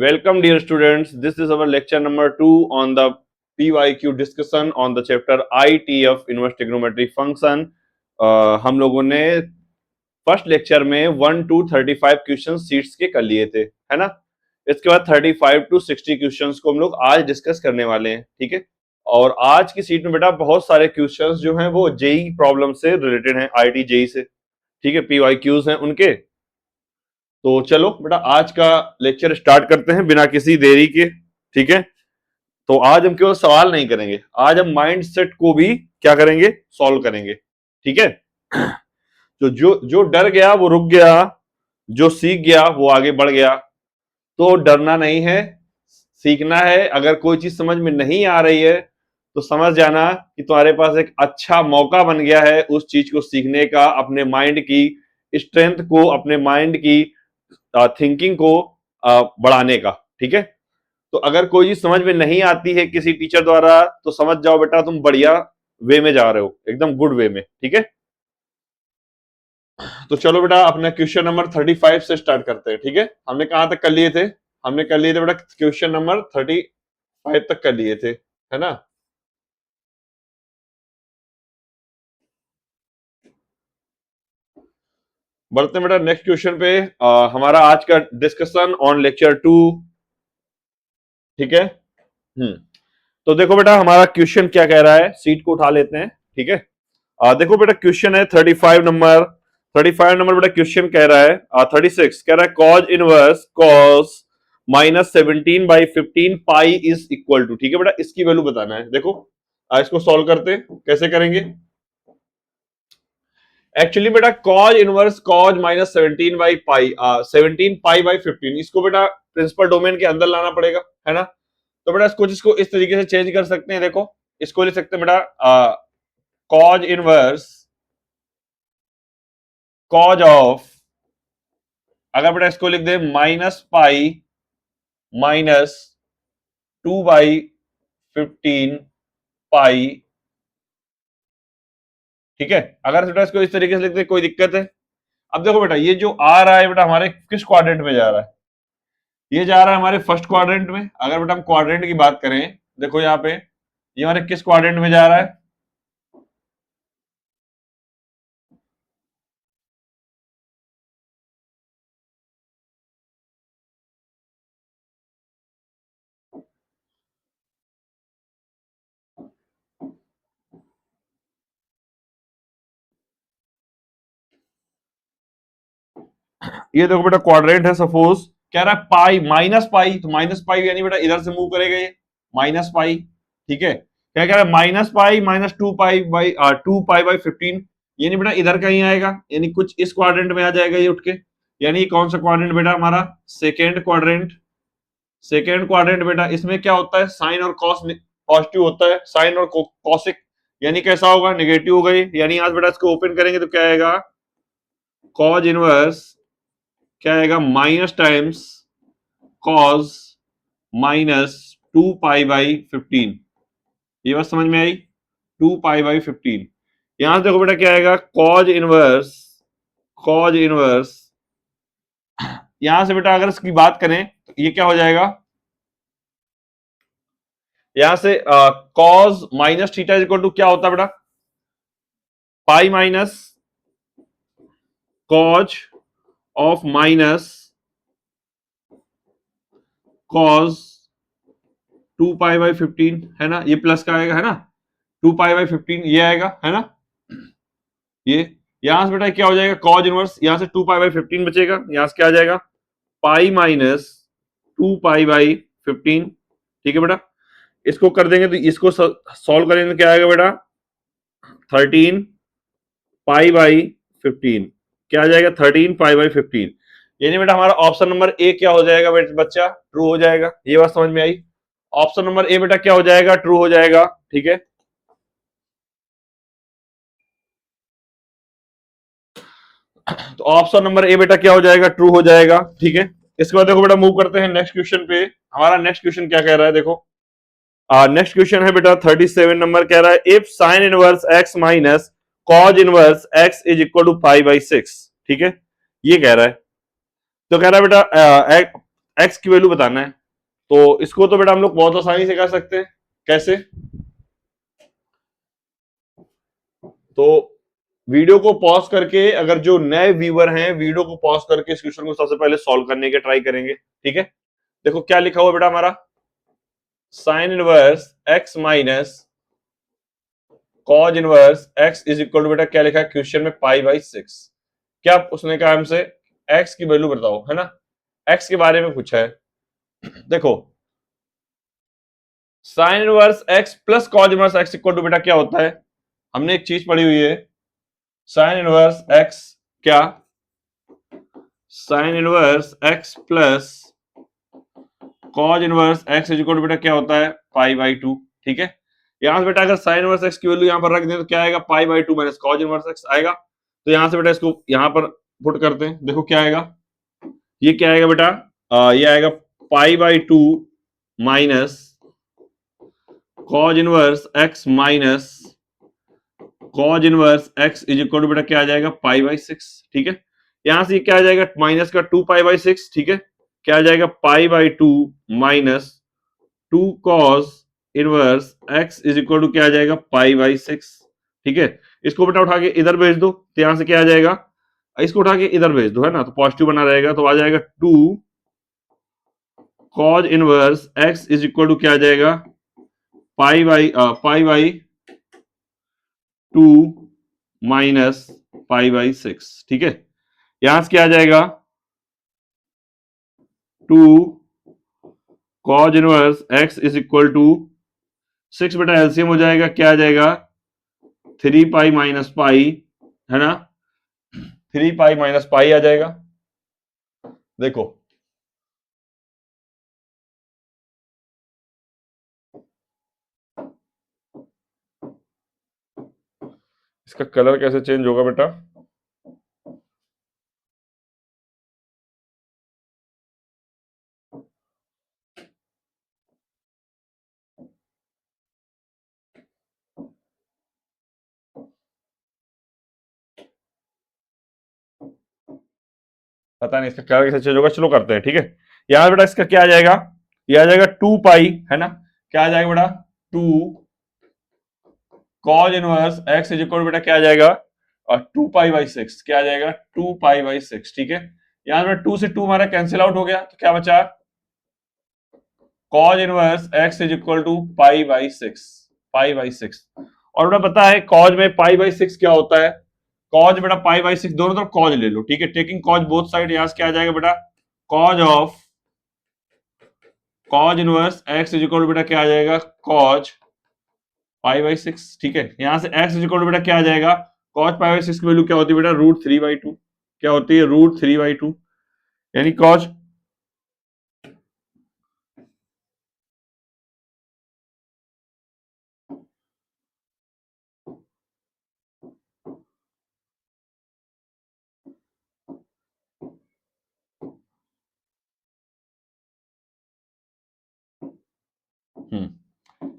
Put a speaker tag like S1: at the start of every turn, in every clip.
S1: Welcome, dear students. This is our lecture number 2 on the PYQ discussion on the chapter IT of inverse trigonometry function. हम लोगों ने first lecture में 1 to 35 question seats के कर लिए थे, है ना। इसके बाद 35 to 60 क्वेश्चंस को हम लोग आज डिस्कस करने वाले हैं, ठीक है। और आज की सीट में बेटा बहुत सारे क्वेश्चंस जो हैं वो जेई प्रॉब्लम से रिलेटेड हैं, आईटी जेई से, ठीक है। पीवाईक्यूज हैं उनके। तो चलो बेटा आज का लेक्चर स्टार्ट करते हैं बिना किसी देरी के, ठीक है। तो आज हम केवल सवाल नहीं करेंगे, आज हम माइंड सेट को भी क्या करेंगे, सॉल्व करेंगे, ठीक है। तो जो जो डर गया वो रुक गया, जो सीख गया वो आगे बढ़ गया। तो डरना नहीं है, सीखना है। अगर कोई चीज समझ में नहीं आ रही है तो समझ जाना कि तुम्हारे पास एक अच्छा मौका बन गया है उस चीज को सीखने का, अपने माइंड की स्ट्रेंथ को, अपने माइंड की थिंकिंग को बढ़ाने का, ठीक है। तो अगर कोई चीज समझ में नहीं आती है किसी टीचर द्वारा तो समझ जाओ बेटा तुम बढ़िया वे में जा रहे हो, एकदम गुड वे में, ठीक है। तो चलो बेटा अपना क्वेश्चन नंबर 35 से स्टार्ट करते हैं, ठीक है। हमने कहां तक कर लिए थे? हमने कर लिए थे बेटा क्वेश्चन नंबर 35 तक कर लिए थे, है ना। बढ़ते हैं बेटा नेक्स्ट क्वेश्चन पे। हमारा आज का डिस्कशन ऑन लेक्चर 2, ठीक है। तो देखो बेटा हमारा क्वेश्चन क्या कह रहा है, सीट को उठा लेते हैं, ठीक है। देखो बेटा क्वेश्चन है 35 नंबर बेटा क्वेश्चन कह रहा है 36 कह रहा है cos inverse cos -17/15 pi is equal to, ठीक है बेटा। इसकी वैल्यू बताना है। देखो इसको सॉल्व करते कैसे करेंगे। एक्चुअली बेटा कॉज इनवर्स कॉज -17/15 इसको बेटा प्रिंसिपल डोमेन के अंदर लाना पड़ेगा, है ना। तो बेटा इसको इस तरीके से चेंज कर सकते हैं। देखो इसको लिख सकते हैं बेटा कॉज इनवर्स कॉज ऑफ, अगर बेटा इसको लिख दे -2/15 पाई, ठीक है। अगर बेटा इसको इस तरीके से लिख दे कोई दिक्कत है? अब देखो बेटा ये जो आ रहा है बेटा हमारे किस क्वाड्रेंट में जा रहा है, ये जा रहा है हमारे फर्स्ट क्वाड्रेंट में। अगर बेटा हम क्वाड्रेंट की बात करें, देखो यहाँ पे ये हमारे किस क्वाड्रेंट में जा रहा है? ये देखो बेटा क्वाड्रेंट है, सपोज कह रहा है पाई -पाई, तो -पाई यानी बेटा इधर से मूव करेगा ये -पाई, ठीक है। क्या कह रहा है -पाई -2 पाई/15 यानी बेटा इधर कहीं आएगा, यानी कुछ इस क्वाड्रेंट में आ जाएगा ये उठ के। यानी कौन सा क्वाड्रेंट बेटा हमारा? Second quadrant. सेकेंड क्वाड्रेंट बेटा इसमें क्या होता है, साइन और कॉस पॉजिटिव होता है, साइन और कॉसिक यानी कैसा होगा, नेगेटिव होगा ये। यानी आज बेटा इसको ओपन करेंगे तो क्या आएगा, कॉज इनवर्स क्या आएगा, माइनस टाइम्स कॉस -2 पाई/15। ये बात समझ में आई? 2 पाई/15। यहां से देखो बेटा क्या आएगा, कॉज इनवर्स यहां से बेटा अगर इसकी बात करें तो ये क्या हो जाएगा, यहां से cos minus theta equal to क्या होता है बेटा, pi minus cos of minus cos 2 pi, है ना। ये प्लस का आएगा, है ना, 2 पाई/15 ये आएगा, है ना। ये यहां से बेटा क्या हो जाएगा, कॉज इनवर्स यहां से 2 पाई/15 बचेगा, यहां से क्या आ जाएगा, पाई माइनस 2 पाई/15, ठीक है बेटा। इसको कर देंगे तो इसको सॉल्व करेंगे तो क्या आएगा बेटा, 13 पाई/15 क्या आ जाएगा, 13 पाई/15। यानी बेटा हमारा ऑप्शन नंबर ए क्या हो जाएगा बच्चा, ट्रू हो जाएगा। ये बात समझ में आई? ऑप्शन नंबर ए बेटा क्या हो जाएगा, ट्रू हो जाएगा, ठीक है। तो ऑप्शन नंबर ए बेटा क्या हो जाएगा, ट्रू हो जाएगा, ठीक है। इसके बाद देखो बेटा मूव करते हैं नेक्स्ट क्वेश्चन पे। हमारा नेक्स्ट क्वेश्चन क्या कह रहा है, देखो नेक्स्ट क्वेश्चन है बेटा 37 नंबर, कह रहा है if sine inverse x minus cos inverse x is equal to पाई/6, ठीक है। ये कह रहा है। तो कह रहा है बेटा एक्स की वैल्यू बताना है। तो इसको तो बेटा हम लोग बहुत आसानी से कर सकते हैं। कैसे? तो वीडियो को पॉज करके, अगर जो नए व्यूअर हैं वीडियो को पॉज करके इस क्वेश्चन को सबसे पहले सॉल्व करने के ट्राई करेंगे। ठीक है, देखो क्या लिखा हुआ बेटा हमारा, sine inverse x minus cos inverse x is equal to, बेटा क्या लिखा है क्वेश्चन में, पाई बाई 6। क्या उसने कहा हमसे, एक्स की वैल्यू बताओ, है ना, एक्स के बारे में पूछा है। देखो sine inverse x plus cos inverse x equal to, बेटा क्या होता है, हमने एक चीज पढ़ी हुई है, साइन इनवर्स एक्स, क्या, sine inverse x plus cos inverse x is equal to, बेटा क्या होता है, पाई बाई 2। ठीक है, यहां से बेटा अगर साइन इनवर्स एक्स की वैल्यू यहां पर रख दें तो क्या आएगा, pi by 2 minus cos inverse x आएगा। तो यहां से बेटा इसको यहां पर पुट करते हैं, देखो क्या आएगा, ये क्या आएगा बेटा, ये आएगा pi by 2 minus cos inverse x minus cos inverse x is equal to, बेटा क्या आ जाएगा, पाई बाई 6। ठीक है, यहां से क्या आ जाएगा, माइनस का 2 पाई बाई 6। ठीक है, क्या आ जाएगा, pi by 2 minus 2 cos inverse x is equal to क्या आ जाएगा, पाई बाई 6। ठीक है, इसको बेटा उठा के इधर भेज दो, तो यहां से क्या आ जाएगा, इसको उठा के इधर भेज दो, है ना, तो पॉजिटिव बना रहेगा, तो आ जाएगा 2 cos inverse x is equal to क्या आ जाएगा, pi by 2 minus pi by 6। ठीक है, यहां से क्या आ जाएगा, 2 cos inverse x is equal to 6, बेटा एलसीएम हो जाएगा, क्या आ जाएगा, 3 पाई माइनस पाई, है ना, 3 पाई माइनस पाई आ जाएगा। देखो इसका कलर कैसे चेंज होगा बेटा, पता नहीं इसका कलर कैसे चेंज होगा, चलो करते हैं। ठीक है, यहां बेटा इसका क्या आ जाएगा, ये आ जाएगा 2 पाई, है ना, क्या आ जाएगा बेटा, 2 cos inverse x is equal बेटा क्या आ जाएगा, और 2 पाई बाई 6, क्या आ जाएगा, 2 पाई बाई 6। ठीक है, यहां पर 2 से 2 हमारा कैंसिल आउट हो गया, तो क्या बचा, cos inverse x is equal to pi by 6, pi by 6। और बेटा पता है कॉज में पाई बाई 6 क्या होता है, कॉज बेटा पाई बाई 6 दोनों तरफ कॉज ले लो। ठीक है, टेकिंग कॉज बोथ साइड, यहां से क्या आ जाएगा बेटा, cause of cause inverse x is equal बेटा क्या आ जाएगा, कॉज पाई बाई 6। ठीक है, यहां से एक्स इज इक्वल बेटा क्या आ जाएगा, कॉज पाई बाई 6 की वैल्यू क्या होती है बेटा, रूट 3 बाई 2। क्या होती है, रूट 3 बाई 2, यानी कॉज,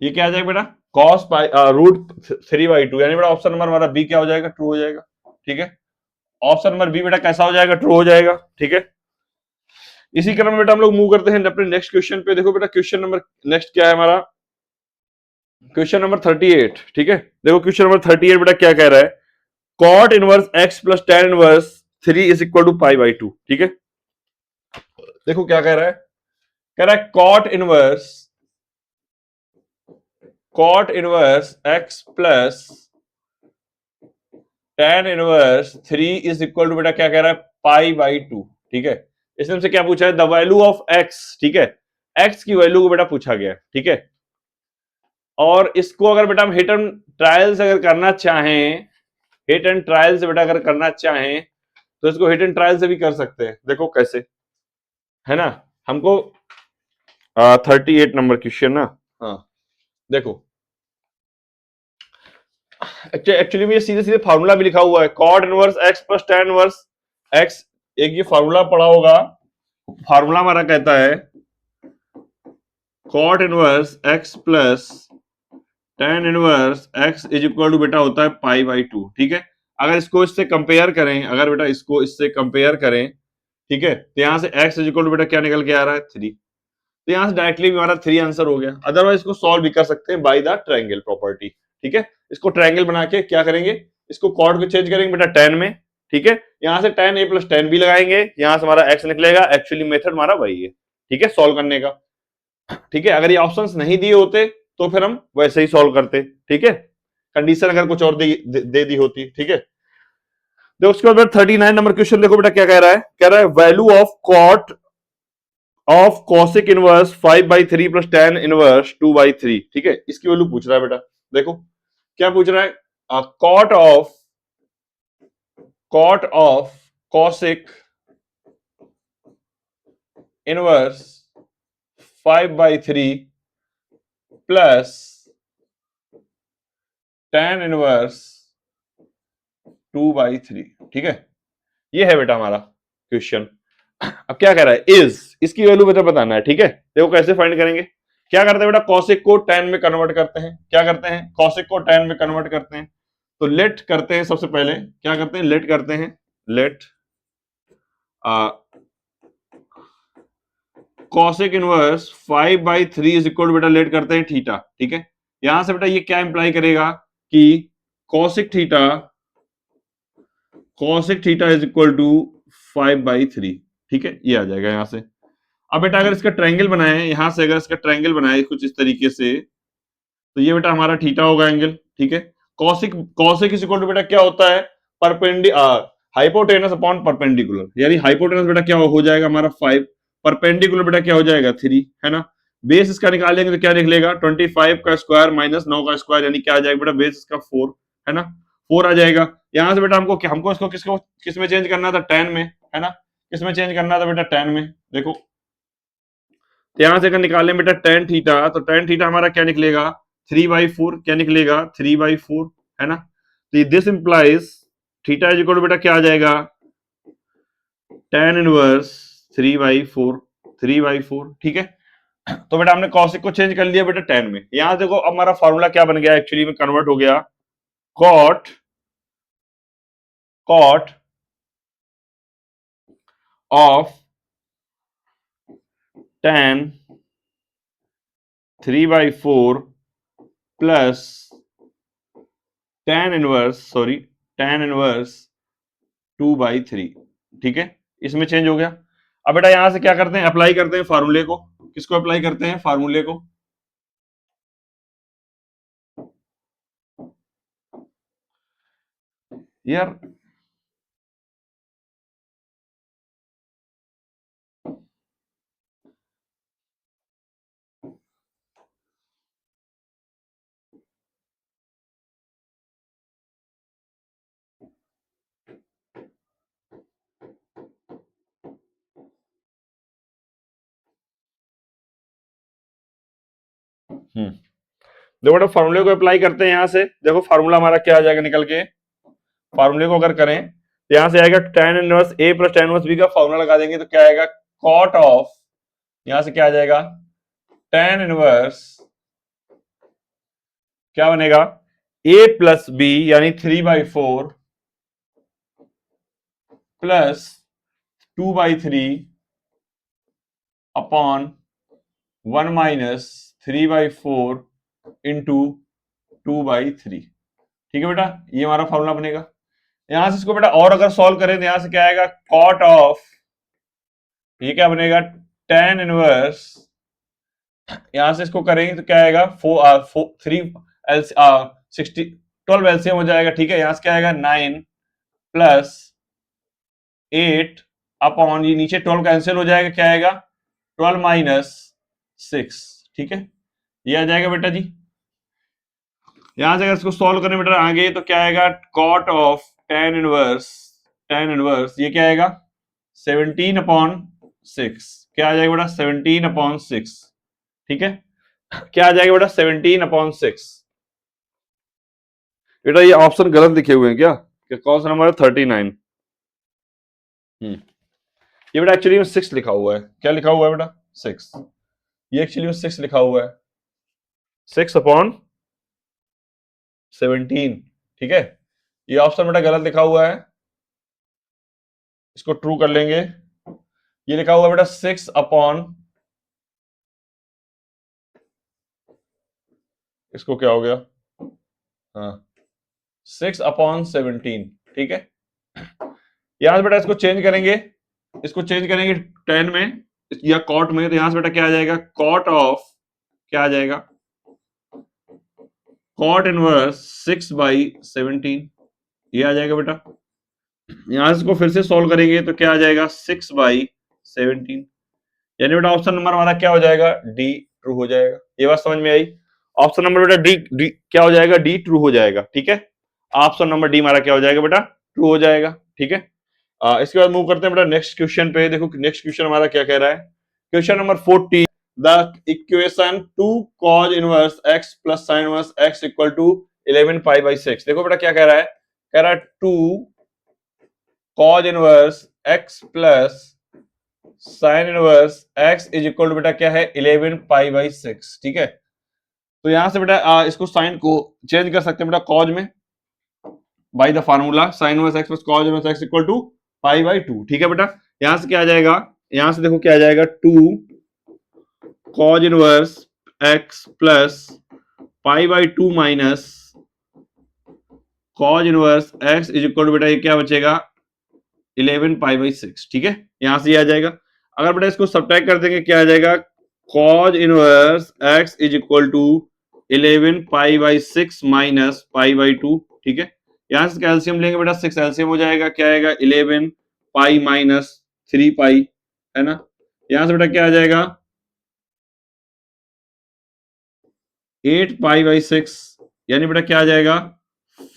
S1: ये क्या आ जाएगा बेटा, कॉस पाई रूट 3 बाई 2, यानी बेटा ऑप्शन नंबर हमारा बी क्या हो जाएगा, ट्रू हो जाएगा। ठीक है, ऑप्शन नंबर बी बेटा कैसा हो जाएगा, ट्रू हो जाएगा। ठीक है, इसी क्रम में बेटा हम लोग मूव करते हैं अपने नेक्स्ट क्वेश्चन पे। देखो बेटा क्वेश्चन नंबर नेक्स्ट क्या है हमारा, क्वेश्चन नंबर 38। ठीक है, देखो क्वेश्चन नंबर 38 बेटा क्या कह रहा है, cot inverse x plus tan inverse 3 is equal to pi by 2। ठीक है, देखो क्या कह रहा है, कह रहा है cot inverse x plus tan inverse 3 is equal to, बेटा क्या कह रहा है, पाई बाई 2। ठीक है, इसमें से क्या पूछा है, द वैल्यू ऑफ एक्स। ठीक है, एक्स की वैल्यू को बेटा पूछा गया। ठीक है, और इसको अगर बेटा हम हिट एंड ट्रायल से अगर करना चाहें, हिट एंड ट्रायल से बेटा अगर करना चाहें तो इसको हिट एंड ट्रायल से भी कर सकते हैं। देखो कैसे, है ना, हमको 38 नंबर क्वेश्चन ना, हाँ देखो एक्चुअली में ये सीधे सीधे फार्मूला भी लिखा हुआ है, cot inverse x plus tan inverse x, एक ये फार्मूला पढ़ा होगा, फार्मूला हमारा कहता है cot inverse x plus tan inverse x is equal to बेटा होता है पाई बाई 2। ठीक है, अगर इसको इससे कंपेयर करें, अगर बेटा इसको इससे कंपेयर करें ठीक है, तो यहां से x इज इक्वल टू बेटा क्या निकल के आ रहा है 3, तो यहां से डायरेक्टली हमारा 3 आंसर हो गया। अदरवाइज इसको सॉल्व भी कर सकते हैं बाय द ट्रायंगल प्रॉपर्टी। ठीक है, इसको ट्रायंगल बना के क्या करेंगे, इसको कॉर्ड को चेंज करेंगे बेटा tan में। ठीक है, यहां से tan a plus tan b लगाएंगे, यहां से हमारा x निकलेगा। एक्चुअली मेथड हमारा वही है, ठीक है, सॉल्व करने का। ठीक है, अगर ये ऑप्शंस नहीं दिए होते तो फिर हम वैसे ही सॉल्व करते। ठीक है, कंडीशन अगर कुछ और दे दी होती। ठीक है, तो उसके बाद 39 नंबर क्वेश्चन देखो बेटा क्या कह रहा है, कह रहा है value of cot of cosec inverse 5/3 plus tan inverse 2/3। ठीक है, इसकी वैल्यू पूछ रहा है बेटा। देखो क्या पूछ रहा है, cot of cosec inverse 5/3 plus tan inverse 2/3। ठीक है, ये है बेटा हमारा क्वेश्चन। अब क्या कह रहा है, इज, इसकी वैल्यू बेटा बताना है। ठीक है, देखो कैसे फाइंड करेंगे, क्या करते हैं बेटा, कॉसेक को tan में कन्वर्ट करते हैं। क्या करते हैं, कॉसेक को tan में कन्वर्ट करते हैं। तो लेट करते हैं, सबसे पहले क्या करते हैं, लेट करते हैं, let cosec inverse 5/3 is equal to बेटा लेट करते हैं थीटा। ठीक है, यहां से बेटा ये क्या इंप्लाई करेगा कि cosec theta is equal to 5/3। ठीक है, ये आ जाएगा यहां से। अब बेटा अगर इसका ट्रायंगल बनाए, यहां से अगर इसका ट्रायंगल बनाए कुछ इस तरीके से, तो ये बेटा हमारा थीटा होगा एंगल। ठीक है, cosec cosec is equal to बेटा क्या होता है, हाइपोटेनस अपॉन परपेंडिकुलर, यानी हाइपोटेनस बेटा क्या हो जाएगा हमारा 5, परपेंडिकुलर बेटा क्या हो जाएगा 3, है ना। बेस इसका निकालेंगे तो क्या निकलेगा, 25 का स्क्वायर माइनस 9 का स्क्वायर, यानी क्या आ जाएगा बेटा, बेस इसका 4, है ना, 4 आ जाएगा। यहां से बेटा हमको इसको किस में चेंज करना था, tan में, है ना, किस में चेंज करना था बेटा, tan में। देखो तो यहां से अगर निकालें बेटा tan थीटा, तो tan थीटा हमारा क्या निकलेगा, 3/4, क्या निकलेगा 3/4, है ना। तो this implies theta is equal to बेटा क्या आ जाएगा, tan इनवर्स 3/4, 3/4। ठीक है, तो बेटा हमने कॉसिक को चेंज कर लिया बेटा tan में। यहां देखो अब हमारा फॉर्मूला क्या बन गया, एक्चुअली में कन्वर्ट हो गया, cot cot of tan 3/4 plus tan inverse 2/3। ठीक है, इसमें चेंज हो गया। अब बेटा यहां से क्या करते हैं, अप्लाई करते हैं फार्मूले को। किसको अप्लाई करते हैं, फार्मूले को। यार देखो बेटा फार्मूले को अप्लाई करते हैं यहां से। देखो फार्मूला हमारा क्या आ जाएगा निकल के, फार्मूले को अगर करें तो यहां से आएगा tan inverse a plus tan inverse b का फार्मूला लगा देंगे तो क्या आएगा, कॉट ऑफ, यहां से क्या आ जाएगा, tan इनवर्स क्या बनेगा, a प्लस b यानी 3/4 प्लस 2/3 अपॉन 1 माइनस 3/4 इंटू 2/3। ठीक है बेटा, ये हमारा फॉर्मूला बनेगा। यहां से इसको बेटा और अगर सॉल्व करें तो यहां से क्या आएगा, कॉट ऑफ, ये क्या बनेगा, tan इनवर्स, यहां से इसको करेंगे तो क्या आएगा, 12 एलसीएम हो जाएगा। ठीक है, यहां से क्या आएगा 9 प्लस 8 अपॉन, ये नीचे 12 कैंसिल हो जाएगा, क्या आएगा 12 माइनस 6। ठीक है, ये आ जाएगा बेटा जी। यहां से अगर इसको सॉल्व करें बेटा आगे तो क्या आएगा, कॉट ऑफ tan इनवर्स ये क्या आएगा 17/6, क्या आ जाएगा बेटा 17/6। ठीक है, क्या आ जाएगा बेटा 17/6। बेटा ये ऑप्शन गलत लिखे हुए हैं क्या, कौन सा नंबर है 39। ये बेटा एक्चुअली में 6 लिखा हुआ है, क्या लिखा हुआ है बेटा 6, ये एक्चुअली में 6 लिखा हुआ है, 6/17। ठीक है, ये ऑप्शन बेटा गलत लिखा हुआ है, इसको ट्रू कर लेंगे। ये लिखा हुआ बेटा 6 अपॉन, इसको क्या हो गया, हाँ 6/17, ठीक है। यहां से बेटा इसको चेंज करेंगे, इसको चेंज करेंगे 10 में या कॉट में, तो यहां से बेटा क्या आ जाएगा, कॉट ऑफ, क्या आ जाएगा, कॉट इनवर्स 6/17, ये आ जाएगा बेटा। यहां से इसको फिर से सॉल्व करेंगे तो क्या आ जाएगा, 6/17, यानी बेटा ऑप्शन नंबर हमारा क्या हो जाएगा, डी ट्रू हो जाएगा। ये बात समझ में आई। ऑप्शन नंबर बेटा डी क्या हो जाएगा, डी ट्रू हो जाएगा, ठीक है। ऑप्शन नंबर डी हमारा क्या हो जाएगा बेटा, ट्रू हो जाएगा, ठीक है। इसके बाद मूव करते हैं बेटा नेक्स्ट क्वेश्चन पे। देखो नेक्स्ट क्वेश्चन हमारा क्या कह रहा है, question number 40, the equation 2 cos inverse x plus sin inverse x equal to 11π/6। देखो बेटा क्या कह रहा है, कह रहा है 2 cos inverse x plus sin inverse x is equal to बेटा क्या है, 11π/6, ठीक है। तो यहां से बेटा इसको साइन को चेंज कर सकते हैं बेटा कॉज में, by the formula sin inverse x plus cos inverse x equal to π/2, ठीक है बेटा। यहां से क्या आ जाएगा, यहां से देखो क्या आ जाएगा, 2 cos inverse x plus π/2 minus cos inverse x is equal to बेटा ये क्या बचेगा, 11π/6, ठीक है। यहां से ये आ जाएगा। अगर बेटा इसको सब्ट्रैक्ट कर देंगे क्या आ जाएगा, cos inverse x is equal to 11π/6 minus π/2, ठीक है। यहां से कैल्सियम लेंगे बेटा, 6 एलसीएम हो जाएगा, क्या आएगा, 11π माइनस 3π, है ना। यहां से बेटा क्या आ जाएगा, 8π/6, यानी बेटा क्या आ जाएगा,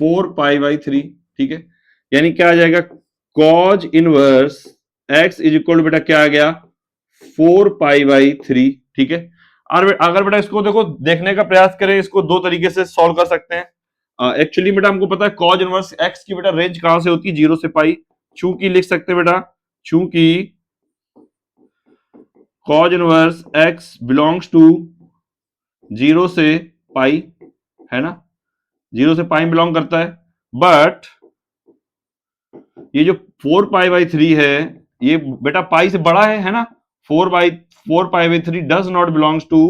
S1: 4π/3, ठीक है। यानी क्या आ जाएगा, cos inverse x is equal to बेटा क्या आ गया, 4π/3, ठीक है। और अगर बेटा इसको देखो देखने का प्रयास करें, इसको दो तरीके से सॉल्व कर सकते हैं। एक्चुअली बेटा हमको पता है cos इनवर्स x की बेटा रेंज कहां से होती है, 0 से पाई। चूंकि लिख सकते हैं बेटा, चूंकि cos inverse x belongs to 0 से पाई, है ना, 0 से पाई बिलोंग करता है। बट ये जो 4π/3 है, ये बेटा पाई से बड़ा है ना, 4π/3 डज नॉट बिलोंग्स टू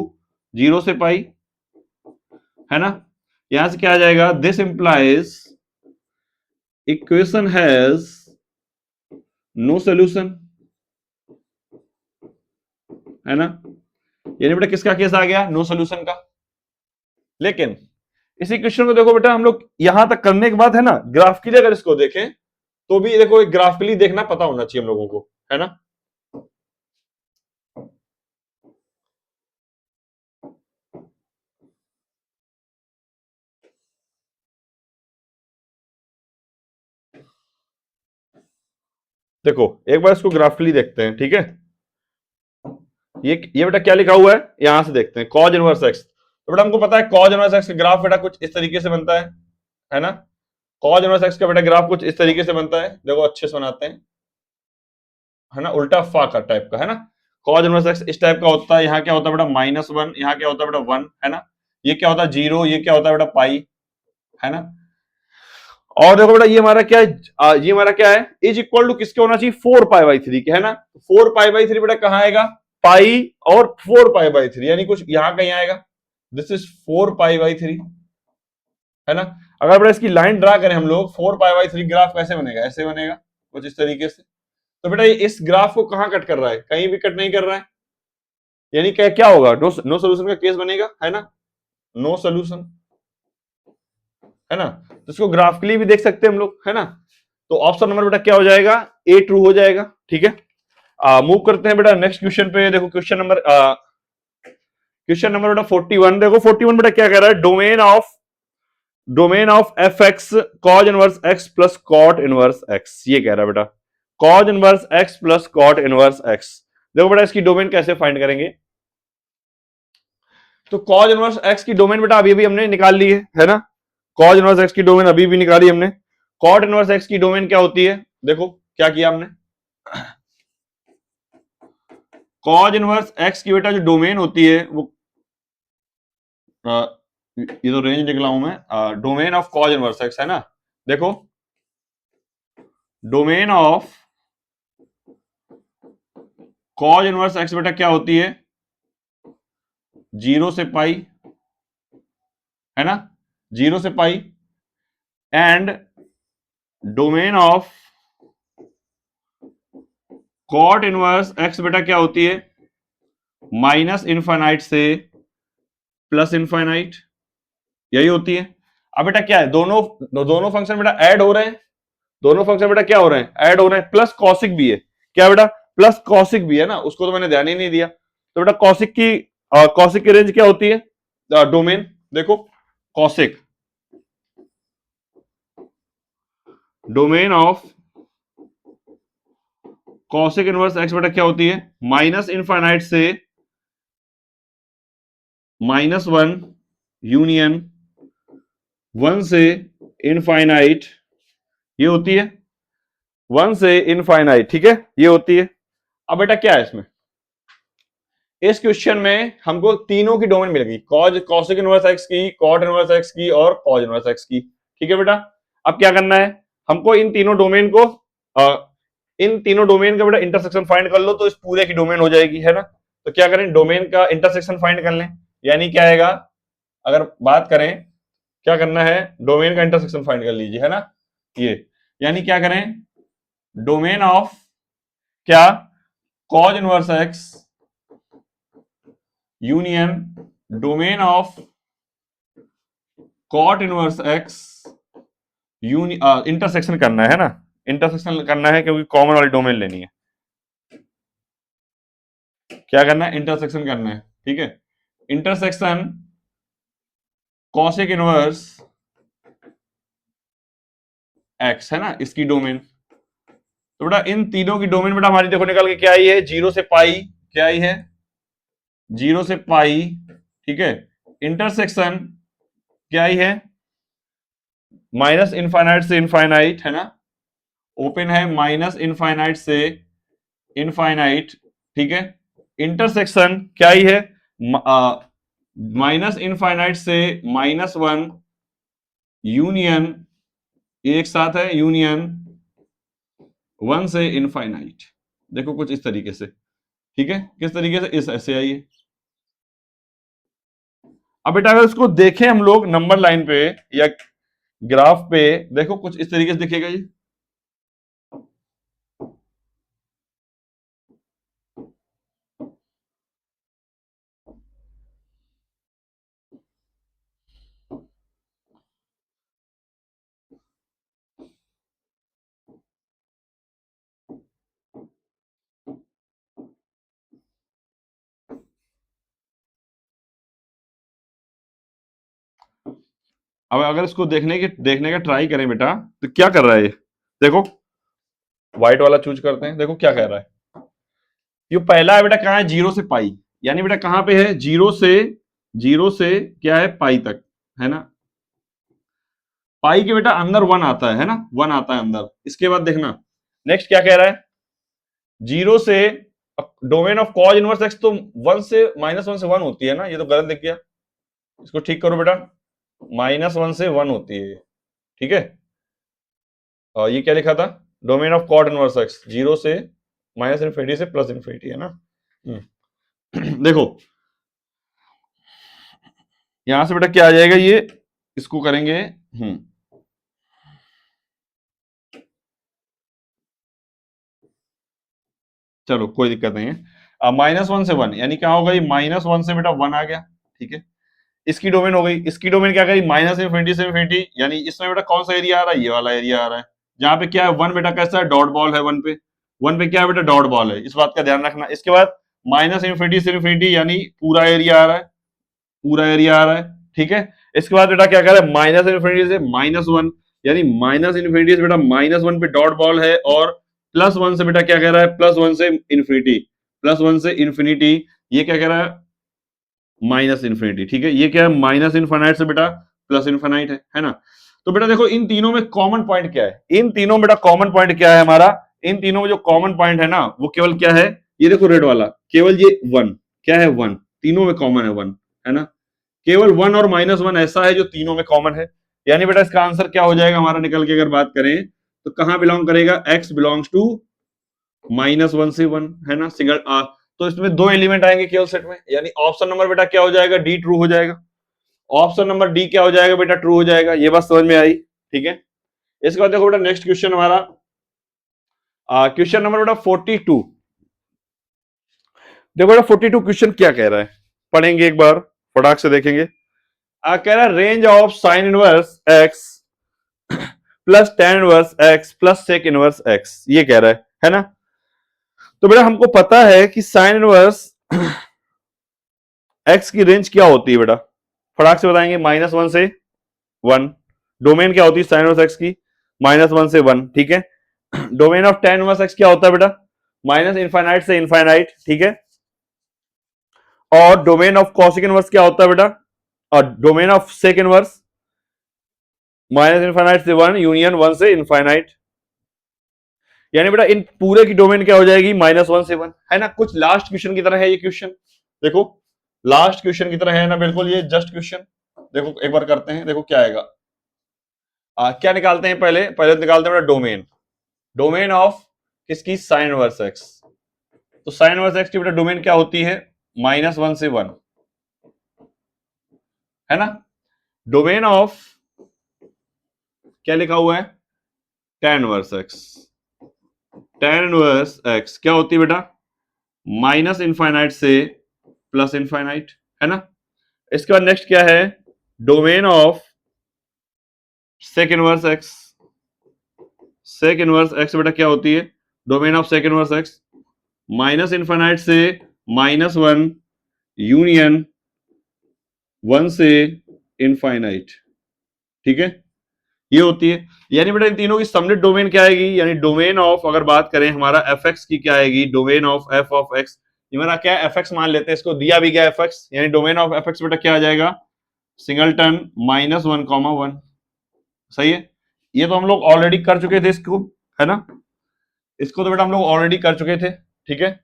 S1: 0 से पाई, है ना। यहां से क्या आ जाएगा, this implies equation has no solution, है ना। यानी बेटा किसका केस आ गया, नो सोल्यूशन का। लेकिन इसी क्वेश्चन को देखो बेटा, हम लोग यहां तक करने के बाद है ना, ग्राफिकली अगर इसको देखें तो भी देखो एक ग्राफिकली देखना पता होना चाहिए हम लोगों को, है ना। देखो एक बार इसको ग्राफिकली देखते हैं, ठीक है। ये बेटा क्या लिखा हुआ है, यहां से देखते हैं cos इनवर्स x। तो बेटा हमको पता है cos इनवर्स x का ग्राफ बेटा कुछ इस तरीके से बनता है ना। cos इनवर्स x का बेटा ग्राफ कुछ इस तरीके से बनता है, देखो अच्छे से बनाते हैं, है ना, उल्टा फाका टाइप का, है ना। cos इनवर्स x इस टाइप का होता है, यहाँ क्या होता है बेटा -1, यहाँ क्या होता है बेटा 1, है ना। ये क्या होता है 0, ये क्या होता है बेटा पाई, है ना। और देखो बेटा ये हमारा क्या है, ये हमारा क्या है, इज इक्वल टू किसके होना चाहिए, 4π/3 के, है ना। 4π/3 बेटा कहां आएगा, पाई और 4π/3, यानी कुछ यहां कहीं आएगा, दिस इज 4π/3, है ना। अगर बेटा इसकी लाइन ड्रा करें हम लोग, 4π/3 ग्राफ कैसे बनेगा, ऐसे बनेगा कुछ इस तरीके से। तो बेटा ये इस ग्राफ को कहां कट कर रहा है, कहीं भी कट नहीं कर रहा है, यानी क्या क्या होगा, नो सोल्यूशन का केस बनेगा, है ना, नो सोल्यूशन, है ना। तो इसको ग्राफिकली भी देख सकते हैं हम लोग, है ना। तो ऑप्शन नंबर बेटा क्या हो जाएगा, ए ट्रू हो जाएगा, ठीक है। मूव करते हैं बेटा नेक्स्ट क्वेश्चन पे। देखो क्वेश्चन नंबर बेटा 41। देखो 41 बेटा क्या कह रहा है, domain of f x cos inverse x plus cot inverse x, ये कह रहा है बेटा, cos inverse x plus cot inverse x. देखो बेटा इसकी डोमेन कैसे फाइंड करेंगे, तो कॉज इनवर्स एक्स की डोमेन बेटा अभी अभी हमने निकाल ली है ना। कॉज इनवर्स एक्स की डोमेन अभी भी निकाली हमने। कॉट इनवर्स एक्स की डोमेन क्या होती है, देखो क्या किया हमने, कॉज इनवर्स एक्स की बेटा जो डोमेन होती है वो ये तो रेंज निकला हूं मैं, domain of cause inverse x, है ना। देखो domain of cause inverse x बेटा क्या होती है, 0 से पाई, है ना, 0 से pi, and domain of cot inverse x बेटा क्या होती है, माइनस इनफाइनाइट से प्लस इनफाइनाइट, यही होती है। अब बेटा क्या है, दोनों दोनों फंक्शन बेटा ऐड हो रहे हैं, दोनों फंक्शन बेटा क्या हो रहे हैं, ऐड हो रहे हैं, प्लस कॉसिक भी है, क्या बेटा, प्लस कॉसिक भी है ना, उसको तो मैंने ध्यान ही नहीं दिया। तो बेटा कॉसिक की रेंज क्या होती है, डोमेन देखो, cosec domain of cosec inverse x बेटा क्या होती है, माइनस इनफाइनाइट से -1 यूनियन 1 से इनफाइनाइट, ये होती है 1 से इनफाइनाइट, ठीक है, ये होती है। अब बेटा क्या है इसमें, इस क्वेश्चन में हमको तीनों की डोमेन मिल गई, कॉज कॉसिक इनवर्स एक्स की, कॉट इनवर्स एक्स की और कॉज इनवर्स एक्स की, ठीक है बेटा। अब क्या करना है, हमको इन तीनों डोमेन को इन तीनों डोमेन का बेटा इंटरसेक्शन फाइंड कर लो तो इस पूरे की डोमेन हो जाएगी, है ना। तो क्या करें, डोमेन का इंटरसेक्शन फाइंड कर लें, यानी क्या आएगा, अगर बात करें क्या करना है, डोमेन का इंटरसेक्शन फाइंड कर लीजिए, है ना, ये यानी क्या करें, डोमेन ऑफ क्या, cos inverse x union domain of cot inverse x intersection करना है ना, इंटरसेक्शन करना है क्योंकि कॉमन वाली डोमेन लेनी है, क्या करना है, इंटरसेक्शन करना है, ठीक है, इंटरसेक्शन कॉसिक इनवर्स एक्स, है ना, इसकी डोमेन। तो बेटा इन तीनों की डोमेन बेटा हमारी देखो निकल के क्या आई है, 0 से पाई, क्या आई है, 0 से पाई, ठीक है, इंटरसेक्शन क्या आई है, माइनस इनफाइनाइट से इनफाइनाइट, है ना, ओपन है माइनस इनफाइनाइट से इनफाइनाइट, ठीक है, इंटरसेक्शन क्या ही है, माइनस इनफाइनाइट से -1 यूनियन, एक साथ है यूनियन 1 से इनफाइनाइट, देखो कुछ इस तरीके से, ठीक है, किस तरीके से, इस ऐसे आइए। अब बेटा अगर इसको देखें हम लोग नंबर लाइन पे या ग्राफ पे, देखो कुछ इस तरीके से दिखेगा ये, अब अगर इसको देखने का ट्राई करें बेटा, तो क्या कर रहा है ये, देखो व्हाइट वाला चूज करते हैं, देखो क्या कह रहा है, ये पहला है बेटा कहां है, 0 से पाई, यानी बेटा कहां पे है, 0 से क्या है, पाई तक, है ना, पाई के बेटा अंदर 1 आता है ना, 1 आता है अंदर। इसके बाद देखना नेक्स्ट क्या कह रहा है, 0 से domain of cause inverse x, तो 1 से -1 से 1 होती है ना, ये तो गलत लिख गया, इसको ठीक करो बेटा, -1 से 1 होती है, ठीक है, और ये क्या लिखा था, domain of cot inverse x 0 से माइनस इनफिनिटी से प्लस इनफिनिटी, है ना। देखो यहां से बेटा क्या आ जाएगा, ये इसको करेंगे, चलो कोई दिक्कत नहीं है, -1 से 1 यानी क्या होगा, ये -1 से बेटा 1 आ गया, ठीक है, इसकी डोमेन हो गई, इसकी डोमेन क्या करी, माइनस इनफिनिटी से इनफिनिटी, यानी इसमें बेटा कौन सा एरिया आ रहा है, ये वाला एरिया आ रहा है, जहां पे क्या है 1 बेटा कैसा है, डॉट बॉल है, 1 पे क्या है बेटा, डॉट बॉल है, इस बात का ध्यान रखना। इसके बाद माइनस इनफिनिटी से इनफिनिटी यानी पूरा एरिया आ रहा है, पूरा एरिया आ रहा है, ठीक है। इसके बाद बेटा क्या कर रहा है, माइनस इनफिनिटी से -1 यानी माइनस इनफिनिटी से बेटा -1 पे डॉट बॉल है, और +1 से बेटा क्या कह रहा है, +1 से इन्फिनिटी, +1 से इन्फिनिटी, ये क्या कह रहा है, माइनस इन्फिनिटी, ठीक है, ये क्या है, माइनस इनफाइनाइट से बेटा प्लस इनफाइनाइट है ना। तो बेटा देखो इन तीनों में कॉमन पॉइंट क्या है, इन तीनों में बेटा कॉमन पॉइंट क्या है हमारा, इन तीनों में जो कॉमन पॉइंट है ना वो केवल क्या है, ये देखो रेड वाला, केवल ये 1, क्या है 1, तीनों में कॉमन है 1, है ना, केवल 1 और -1 ऐसा है जो तीनों में कॉमन है, यानी बेटा इसका आंसर क्या हो जाएगा हमारा निकल के, अगर बात करें तो कहां बिलोंग करेगा, x बिलोंग्स टू -1 से 1 है ना, सिंगल तो इसमें दो एलिमेंट आएंगे केवल सेट में, यानी ऑप्शन नंबर बेटा क्या हो जाएगा, डी ट्रू हो जाएगा। ऑप्शन नंबर डी क्या हो जाएगा बेटा, ट्रू हो जाएगा। ये बात समझ में आई, ठीक है। इसके बाद देखो बेटा नेक्स्ट क्वेश्चन हमारा, क्वेश्चन नंबर बेटा 42। देखो बेटा 42 क्वेश्चन क्या कह रहा है, पढ़ेंगे एक बार, फटाक से देखेंगे। कह रहा है range of sine inverse x plus tan inverse x plus sec inverse x, ये कह रहा है ना। तो बेटा हमको पता है कि साइन इनवर्स एक्स की रेंज क्या होती है बेटा, फटाक से बताएंगे, -1 से 1। डोमेन क्या होती है साइन इनवर्स एक्स की, -1 से 1, ठीक है। Domain of ten inverse x क्या होता है बेटा, -इनफाइनाइट से इनफाइनाइट, ठीक है। और डोमेन ऑफ कॉसिक इनवर्स क्या होता है बेटा, और domain of sec inverse -infinite से 1 यूनियन 1 से इनफाइनाइट, यानी बेटा इन पूरे की डोमेन क्या हो जाएगी, -1 से 1, है ना। कुछ लास्ट क्वेश्चन की तरह है ये क्वेश्चन, देखो लास्ट क्वेश्चन की तरह है ना, बिल्कुल ये जस्ट क्वेश्चन। देखो एक बार करते हैं, देखो क्या आएगा। क्या निकालते हैं, पहले पहले निकालते हैं बेटा डोमेन, डोमेन ऑफ किसकी, साइन इनवर्स एक्स। तो साइन इनवर्स एक्स की बेटा डोमेन क्या होती है, -1 से 1, है ना। डोमेन ऑफ क्या लिखा हुआ है, tan inverse x, tan inverse x क्या होती है बेटा, -इनफाइनाइट से प्लस इनफाइनाइट, है ना। इसके बाद नेक्स्ट क्या है, domain of sec inverse x, sec inverse x बेटा क्या होती है, domain of sec inverse x -infinite से -1 यूनियन 1 से इनफाइनाइट, ठीक है, ये होती है। यानी बेटा इन तीनों की समलेट डोमेन क्या आएगी, यानी डोमेन ऑफ, अगर बात करें हमारा एफ एक्स की क्या आएगी, domain of F of x, हमारा क्या एफ एक्स मान लेते हैं, इसको दिया भी गया एफ एक्स, यानी डोमेन ऑफ एफ एक्स बेटा क्या आ जाएगा, सिंगलटन -1, 1, सही है। ये तो हम लोग ऑलरेडी कर चुके थे इसको, है ना, इसको तो बेटा हम लोग ऑलरेडी कर चुके थे, ठीक है।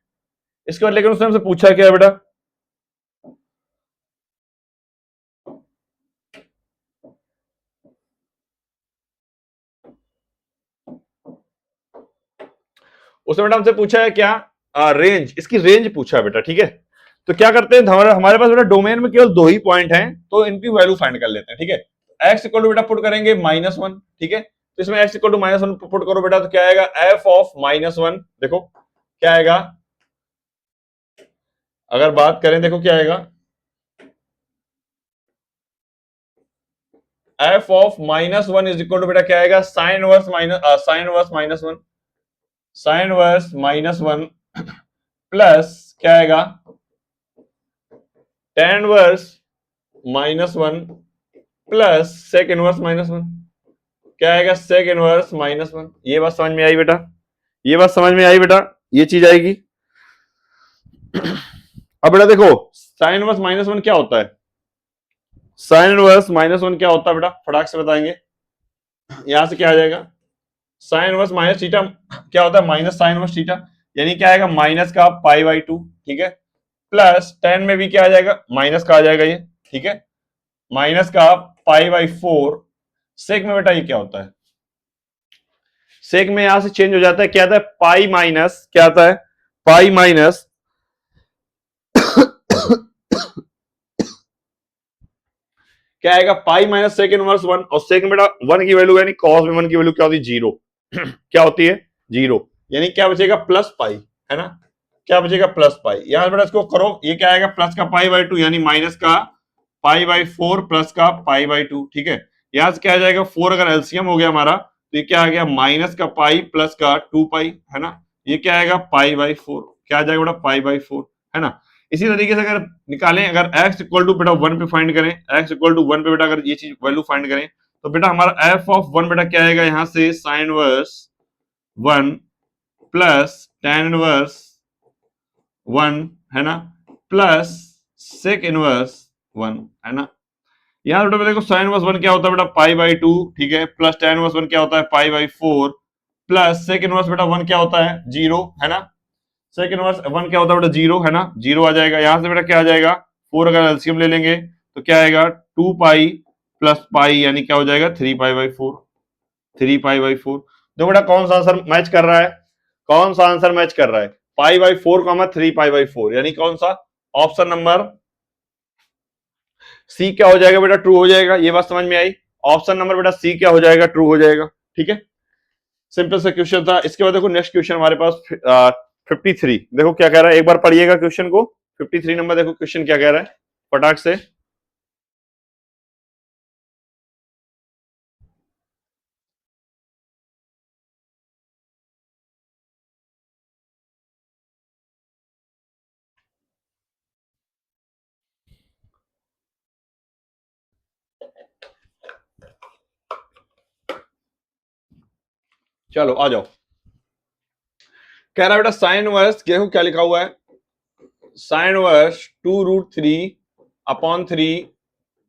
S1: इसके बाद लेकिन उसने हमसे पूछा क्या है बेटा, उसने बेटा हमसे पूछा है क्या, रेंज, इसकी रेंज पूछा है बेटा, ठीक है। तो क्या करते हैं, हमारे पास बेटा डोमेन में केवल दो ही पॉइंट हैं, तो इनकी वैल्यू फाइंड कर लेते हैं, ठीक है। एक्स इक्वल टू बेटा पुट करेंगे -1, ठीक है। तो इसमें एक्स इक्वल टू -1 पुट करो बेटा, तो क्या आएगा, एफ ऑफ -1, देखो क्या आएगा, अगर बात करें देखो क्या आएगा, f of -1 is equal to बेटा क्या आएगा, sine verse -1, sine verse -1 plus क्या आएगा, tan verse -1 plus sec inverse -1, क्या आएगा, सेक इनवर्स -1। ये बात समझ में आई बेटा, ये बात समझ में आई बेटा, ये चीज आएगी। अब बेटा देखो साइन इनवर्स -1 क्या होता है, साइन इनवर्स -1 क्या होता है बेटा, फटाक से बताएंगे। यहां से क्या आ जाएगा, साइन इनवर्स माइनस थीटा क्या होता है, माइनस साइन इनवर्स थीटा, यानी क्या आएगा, माइनस का π/2, ठीक है, प्लस tan में भी क्या आ जाएगा, माइनस का आ जाएगा ये, ठीक है, माइनस का π/4। सेक में बेटा ये क्या होता है, सेक में यहां से चेंज हो जाता है, क्या आता है, पाई माइनस, क्या आता है, पाई माइनस क्या आएगा, पाई माइनस सेक इनवर्स 1, और सेक में बेटा 1 की वैल्यू, यानी कॉस में 1 की वैल्यू क्या होती है, 0। क्या होती है, 0, यानी क्या बचेगा, प्लस पाई, है ना, क्या बचेगा, प्लस पाई। यहां बेटा इसको करो, ये क्या आएगा, प्लस का π/2, यानी माइनस का π/4 प्लस का π/2, ठीक है। यहां से क्या आ जाएगा, 4 अगर एलसीएम हो गया हमारा, तो ये क्या आ गया, माइनस का पाई प्लस का 2 पाई, है ना, ये क्या आएगा, π/4, क्या आ जाएगा बेटा, π/4, है ना। इसी तरीके से अगर निकालें, अगर x इक्वल टू बेटा 1 पे फाइंड करें, x इक्वल टू 1 पे बेटा अगर ये चीज वैल्यू फाइंड करें, तो बेटा हमारा f ऑफ 1 बेटा क्या आएगा, यहां से sine inverse 1 plus tan inverse 1, है ना, प्लस सेक इनवर्स 1, है ना। यहां बेटा देखो साइन इनवर्स 1 क्या होता है बेटा, π/2, ठीक है, प्लस tan इनवर्स 1 क्या होता है, π/4, प्लस सेक इनवर्स बेटा 1 क्या होता है, 0, है ना, सेक इनवर्स 1 क्या होता है बेटा, 0, है ना, 0 आ जाएगा। यहां से बेटा क्या आ जाएगा, 4 अगर एलसीएम ले लेंगे तो क्या आएगा, 2 पाई प्लस पाई, यानी क्या हो जाएगा, 3 पाई/4, 3 पाई/4। देखो बेटा कौन सा आंसर मैच कर रहा है, कौन सा आंसर मैच कर रहा है? Pi by 4 comma 3 pi by 4, यानी कौन सा? ऑप्शन नंबर सी क्या हो जाएगा बेटा? ट्रू हो जाएगा। ये बात समझ में आई? ऑप्शन नंबर बेटा सी क्या हो जाएगा? ट्रू हो जाएगा। ठीक है, सिंपल सा क्वेश्चन था। इसके बाद देखो नेक्स्ट क्वेश्चन हमारे पास 53। देखो क्या कह रहा है, एक बार पढ़िएगा क्वेश्चन को। 53 नंबर देखो क्वेश्चन क्या कह रहा है फटाक से। चलो आ जाओ। कह रहा है बेटा साइन वर्स, देखो क्या लिखा हुआ है, साइन वर्स 2√3 अपॉन 3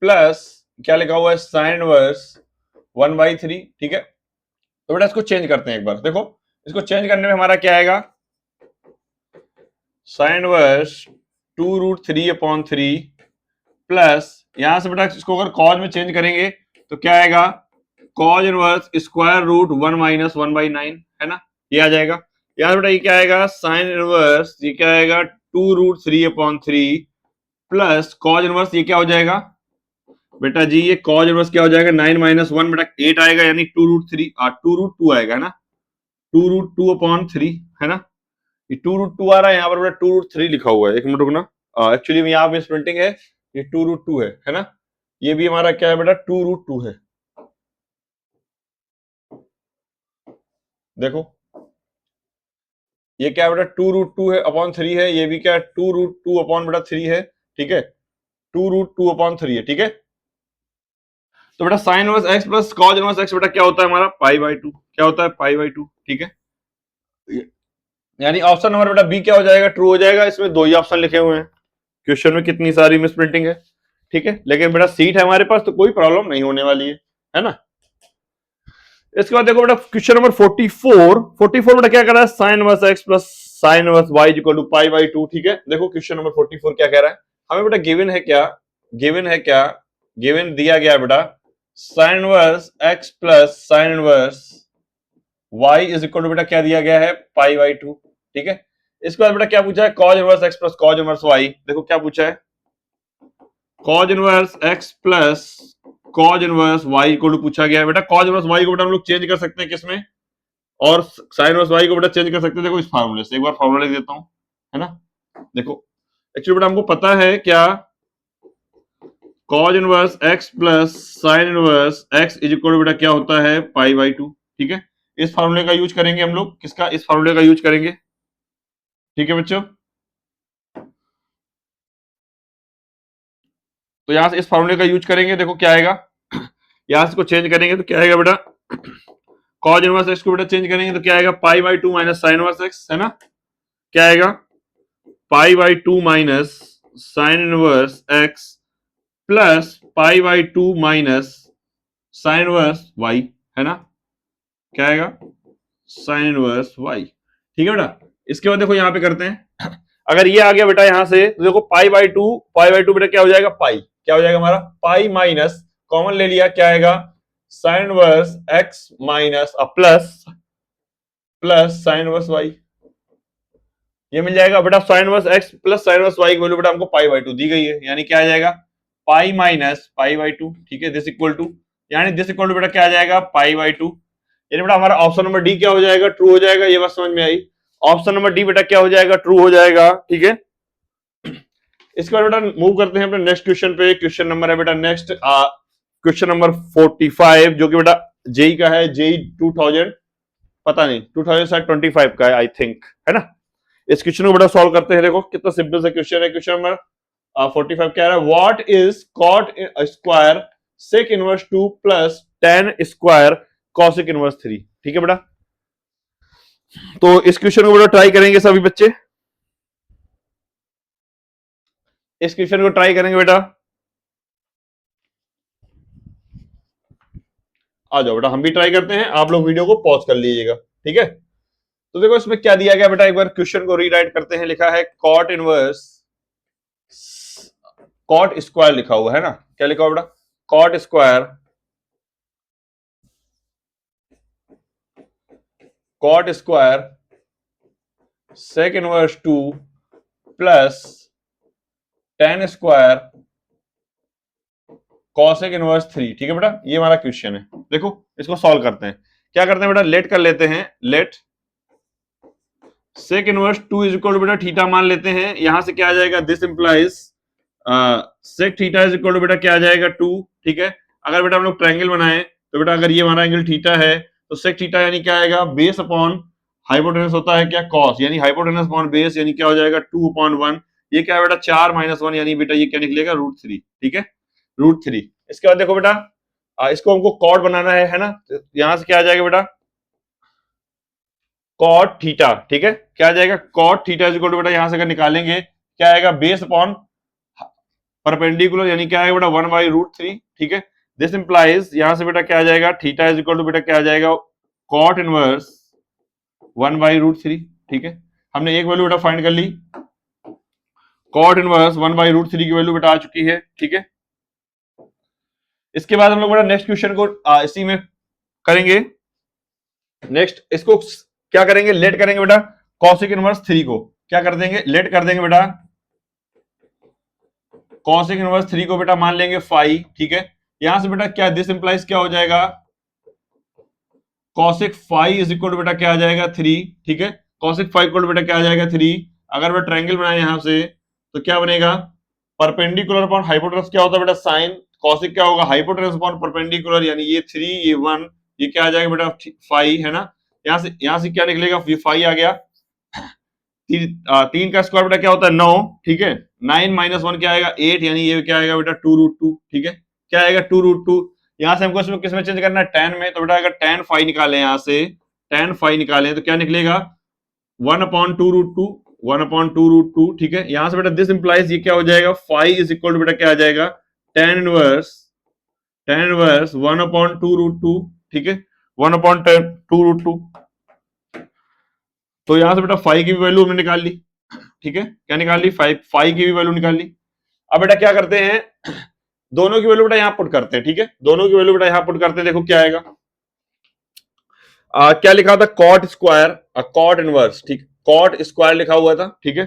S1: प्लस क्या लिखा हुआ है, साइन वर्स 1/3। ठीक है, तो बेटा इसको चेंज करते हैं एक बार। देखो इसको चेंज करने में हमारा क्या आएगा, साइन वर्स 2√3 अपॉन 3 प्लस यहां से बेटा इसको अगर कॉज में चेंज करेंगे तो क्या आएगा, cos inverse square root 1 minus 1/9, है ना, ये आ जाएगा। यहां बेटा ये क्या आएगा, साइन इनवर्स ये क्या आएगा 2√3 अपॉन 3 प्लस कॉज इनवर्स ये क्या हो जाएगा बेटा जी, ये कॉज इनवर्स क्या हो जाएगा 9 माइनस 1 बेटा 8 आएगा, यानी 2√3 2√2 आएगा, है ना, 2√2 अपॉन 3, है ना। ये 2√2 आ रहा है, यहाँ पर बेटा 2√3 लिखा हुआ है। एक मिनट रुकना, एक्चुअली यहाँ पे प्रिंटिंग है, ये 2√2 है ना। ये भी हमारा क्या है बेटा 2√2 है। देखो ये क्या बेटा 2√2 है अपॉन 3 है, ये भी क्या है 2√2 अपॉन बेटा 3 है। ठीक है, 2√2 अपॉन 3 है। ठीक है, तो बेटा sine inverse x plus cos inverse x बेटा क्या होता है हमारा पाई बाई 2, क्या होता है पाई बाई 2। ठीक है, यानी ऑप्शन नंबर बेटा बी क्या हो जाएगा, ट्रू हो जाएगा। इसमें दो ही ऑप्शन लिखे हुए हैं, क्वेश्चन में कितनी सारी मिस प्रिंटिंग है। ठीक है, लेकिन बेटा सीट है हमारे पास तो कोई प्रॉब्लम नहीं होने वाली है ना। इसके बाद देखो बेटा क्वेश्चन नंबर 44 बेटा क्या कर रहा है, sine inverse x plus sine inverse y equal to pi by 2। ठीक है, देखो क्वेश्चन नंबर 44 क्या कह रहा है हमें बेटा, गिवन है क्या, गिवन है क्या, गिवन दिया गया बेटा sine inverse x plus sine inverse y is equal to बेटा क्या दिया गया है पाई बाई 2। ठीक है, इसके बाद बेटा क्या पूछा है, cos inverse x plus cos inverse y. देखो क्या पूछा है, cos inverse x plus cos inverse y equal to पूछा गया है बेटा। कॉज इनवर्स वाई को बेटा हम लोग चेंज कर सकते हैं किसमें, और साइन इनवर्स वाई को बेटा चेंज कर सकते हैं, देखो इस फार्मूले से। एक बार फार्मूला लिख देता हूं, है ना। देखो एक्चुअली बेटा हमको पता है क्या, cos inverse x plus sine inverse x is equal to बेटा क्या होता है पाई बाई 2। ठीक है, इस फार्मूले का यूज करेंगे हम लोग, किसका, इस फार्मूले का यूज करेंगे। ठीक है बच्चों, तो यहां से इस फार्मूले का यूज करेंगे, देखो क्या आएगा, यहां से इसको चेंज करेंगे तो क्या आएगा बेटा, कॉज इनवर्स एक्स को बेटा चेंज करेंगे तो क्या आएगा pi by 2 minus sine inverse x, है ना। क्या आएगा pi by 2 minus sine inverse x plus pi by 2 minus sine inverse y, है ना। क्या आएगा साइन इनवर्स वाई। ठीक है बेटा, इसके बाद देखो यहां पे करते हैं, अगर ये आ गया बेटा यहां से तो देखो पाई बाई टू बेटा क्या हो जाएगा, पाई क्या हो जाएगा हमारा पाई माइनस कॉमन ले लिया, क्या आएगा sine inverse x minus plus plus sine inverse y, ये मिल जाएगा बेटा। Sine inverse x plus sine inverse y की वैल्यू बेटा हमको पाई बाई 2 दी गई है, यानी क्या आ जाएगा पाई माइनस पाई बाई 2। ठीक है, दिस इक्वल टू, यानी दिस इक्वल टू बेटा क्या आ जाएगा पाई बाई 2, यानी बेटा हमारा ऑप्शन नंबर डी क्या हो जाएगा, ट्रू हो जाएगा। ये बात समझ में आई, ऑप्शन नंबर डी बेटा क्या हो जाएगा, ट्रू हो जाएगा। ठीक है, इसके बाद बेटा मूव करते हैं अपने नेक्स्ट क्वेश्चन पे। क्वेश्चन नंबर है बेटा नेक्स्ट क्वेश्चन नंबर 45, जो कि बेटा जेई का है, जेई 2000 पता नहीं 2025 का है आई थिंक, है ना। इस क्वेश्चन को बेटा सॉल्व करते हैं, देखो कितना सिंपल सा क्वेश्चन है। क्वेश्चन नंबर 45 क्या है, what is cot square sec inverse 2 plus tan square cosec inverse 3। ठीक है बेटा, तो इस क्वेश्चन को बेटा ट्राई करेंगे सभी बच्चे, इस क्वेश्चन को ट्राई करेंगे बेटा। आ जाओ बेटा, हम भी ट्राई करते हैं, आप लोग वीडियो को पॉज कर लीजिएगा। ठीक है, तो देखो इसमें क्या दिया गया बेटा, एक बार क्वेश्चन को रीराइट करते हैं। लिखा है कॉट इनवर्स कॉट स्क्वायर लिखा हुआ है ना, क्या लिखा हुआ बेटा cot square, cot square sec inverse 2 plus tan square cosec inverse 3। ठीक है बेटा, ये हमारा क्वेश्चन है। देखो इसको सॉल्व करते हैं। क्या करते हैं बेटा, लेट कर लेते हैं। Let sec inverse 2 is equal to बेटा थीटा मान लेते हैं। यहां से क्या आ जाएगा, this implies sec theta is equal to बेटा क्या आ जाएगा 2। ठीक है, अगर बेटा हम लोग ट्रायंगल बनाए तो बेटा अगर ये हमारा एंगल थीटा है तो सेक थीटा यानी क्या आएगा, बेस अपॉन हाइपोटेनस होता है क्या, कॉस, यानी हाइपोटेनस अपॉन बेस यानी क्या हो जाएगा 2/1। ये क्या है बेटा 4 - 1 यानी बेटा ये क्या निकलेगा √3। ठीक है, √3। इसके बाद देखो बेटा इसको हमको कॉट बनाना है ना, तो यहां से क्या आ जाएगा बेटा कॉट थीटा। ठीक है, क्या आ जाएगा cot theta is equal to बेटा यहां से अगर निकालेंगे क्या आएगा बेस अपॉन परपेंडिकुलर यानी क्या आएगा बेटा 1/√3। ठीक है, दिस इंप्लाइज यहां से बेटा क्या आ जाएगा थीटा इज इक्वल टू बेटा क्या आ जाएगा कॉट इनवर्स 1/√3। ठीक है, हमने एक वैल्यू बेटा फाइंड कर ली, कॉट इनवर्स 1/√3 की वैल्यू बेटा आ चुकी है। ठीक है, इसके बाद हम लोग बेटा नेक्स्ट क्वेश्चन को इसी में करेंगे। नेक्स्ट इसको क्या करेंगे, लेट करेंगे बेटा कॉसिक इनवर्स 3 को। क्या कर देंगे, लेट कर देंगे बेटा कॉसिक इनवर्स 3 को बेटा मान लेंगे 5। ठीक है, यहां से बेटा क्या दिस इंप्लाइज क्या हो जाएगा कॉसिक 5 इज इक्वल टू बेटा क्या आ जाएगा 3। ठीक है, कॉसिक 5 इक्वल टू बेटा क्या आ जाएगा 3। अगर बेटा ट्रायंगल बनाए यहां से तो क्या बनेगा परपेंडिकुलर अपॉन हाइपोटेनस क्या होता है बेटा साइन कॉसिक क्या होगा हाइपोटेनस अपॉन परपेंडिकुलर यानी ये 3 ये 1 ये क्या आ जाएगा बेटा 5 है ना। यहां से क्या निकलेगा 5 आ गया। 3 का स्क्वायर बेटा क्या होता है 9। ठीक है, 9 - 1 क्या आएगा 8 यानी ये क्या आएगा बेटा 2√2। ठीक है, क्या आएगा 2√2। यहां से हमको इसमें किस में चेंज करना है tan में, तो बेटा अगर tan फाई निकाले यहां से tan फाई निकाले तो क्या निकलेगा 1/2√2 1/2√2। ठीक है, यहां से बेटा दिस इंप्लाइज ये क्या हो जाएगा 5 इज इक्वल टू बेटा क्या आ जाएगा tan इनवर्स 1/2√2। ठीक है, 1/2√2। तो यहां से बेटा 5 की भी वैल्यू हमने निकाल ली। ठीक है, क्या निकाल ली 5 की भी वैल्यू निकाल ली। अब बेटा क्या करते हैं दोनों की वैल्यू बेटा यहां पुट करते हैं। ठीक है, दोनों की वैल्यू बेटा यहां पुट करते हैं। देखो क्या आएगा क्या लिखा था कॉट स्क्वायर कॉट इनवर्स। ठीक, कॉट स्क्वायर लिखा हुआ था। ठीक है,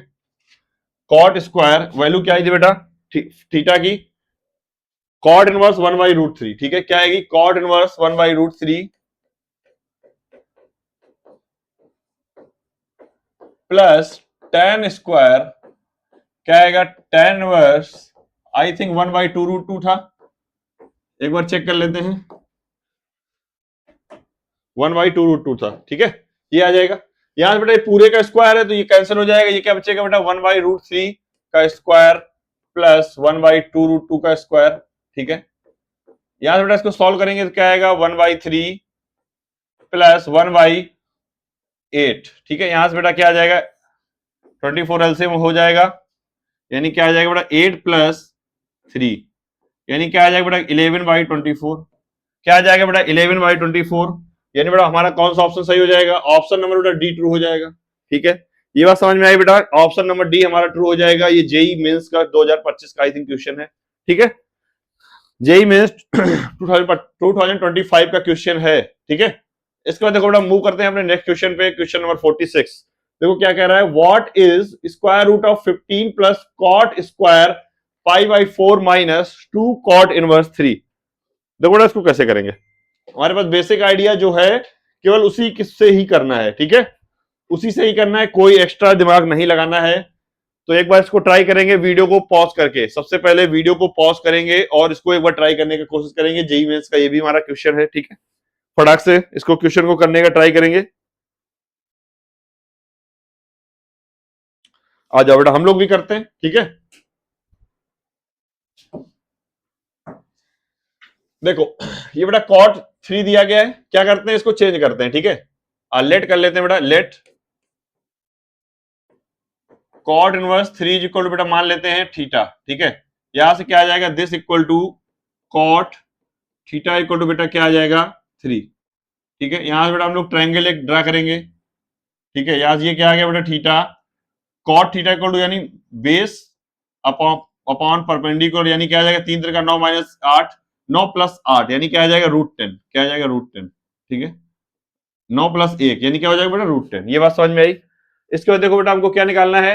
S1: कॉट स्क्वायर वैल्यू क्या आई थी बेटा थीटा की कॉट इनवर्स 1/√3। ठीक है, क्या आएगी cot inverse 1/√3 plus tan square क्या आएगा tan इनवर्स आई थिंक 1/2√2 था, एक बार चेक कर लेते हैं 1/2√2 था। ठीक है, ये आ जाएगा। यहां से बेटा ये पूरे का स्क्वायर है तो ये कैंसिल हो जाएगा, ये क्या बचेगा बेटा 1/√3 का स्क्वायर प्लस 1/2√2 का स्क्वायर। ठीक है, यहां से बेटा इसको सॉल्व करेंगे तो क्या आएगा 1/3 प्लस 1/8। ठीक है, यहां से बेटा क्या आ जाएगा 24 एलसीएम हो जाएगा यानी क्या आ जाएगा बेटा 8 प्लस 3 यानी क्या आ जाएगा बेटा 11/24। क्या आ जाएगा बेटा 11/24 यानी बेटा हमारा कौन सा ऑप्शन सही हो जाएगा, ऑप्शन नंबर बेटा डी ट्रू हो जाएगा। ठीक है, ये बात समझ में आई बेटा, ऑप्शन नंबर डी हमारा ट्रू हो जाएगा। ये जेई मेंस का 2025 का आई थिंक क्वेश्चन है। ठीक है, जेई मेंस 2025 का क्वेश्चन है। ठीक है, इसके बाद देखो बेटा मूव करते हैं अपने नेक्स्ट क्वेश्चन पे, क्वेश्चन नंबर 46। देखो क्या कह रहा है, what is square root of 15 plus cot square 5/4 minus 2 cot inverse 3। देखो बेटा इसको कैसे करेंगे, हमारे पास बेसिक आइडिया जो है केवल उसी किससे ही करना है। ठीक है, उसी से ही करना है, कोई एक्स्ट्रा दिमाग नहीं लगाना है। तो एक बार इसको ट्राई करेंगे वीडियो को पॉज करके, सबसे पहले वीडियो को पॉज करेंगे और इसको एक बार ट्राई करने की कोशिश करेंगे। जेई मेंस का ये भी हमारा क्वेश्चन है। ठीक है, फटाक से इसको क्वेश्चन को करने का ट्राई करेंगे। आ जाओ बेटा हम लोग भी करते हैं। ठीक है, देखो ये बेटा कॉट 3 दिया गया है, क्या करते हैं इसको चेंज करते हैं। ठीक है, लेट कर लेते हैं बेटा, let cot inverse 3 equal to बेटा मान लेते हैं थीटा। ठीक है, यहां से क्या आ जाएगा this equal to cot theta equal to बेटा क्या आ जाएगा 3। ठीक है, यहां से बेटा हम लोग ट्रायंगल एक ड्रा करेंगे। ठीक है, यहां से ये क्या आ गया बेटा theta cot theta equal to यानी बेस अपॉन अपॉन परपेंडिकुलर यानी क्या आ जाएगा 3 का 9 - 8 9 प्लस 8 यानी क्या आ जाएगा √10। क्या आ जाएगा √10। ठीक है, 9 प्लस 1 यानी क्या हो जाएगा बेटा √10। ये बात समझ में आई। इसके बाद देखो बेटा हमको क्या निकालना है,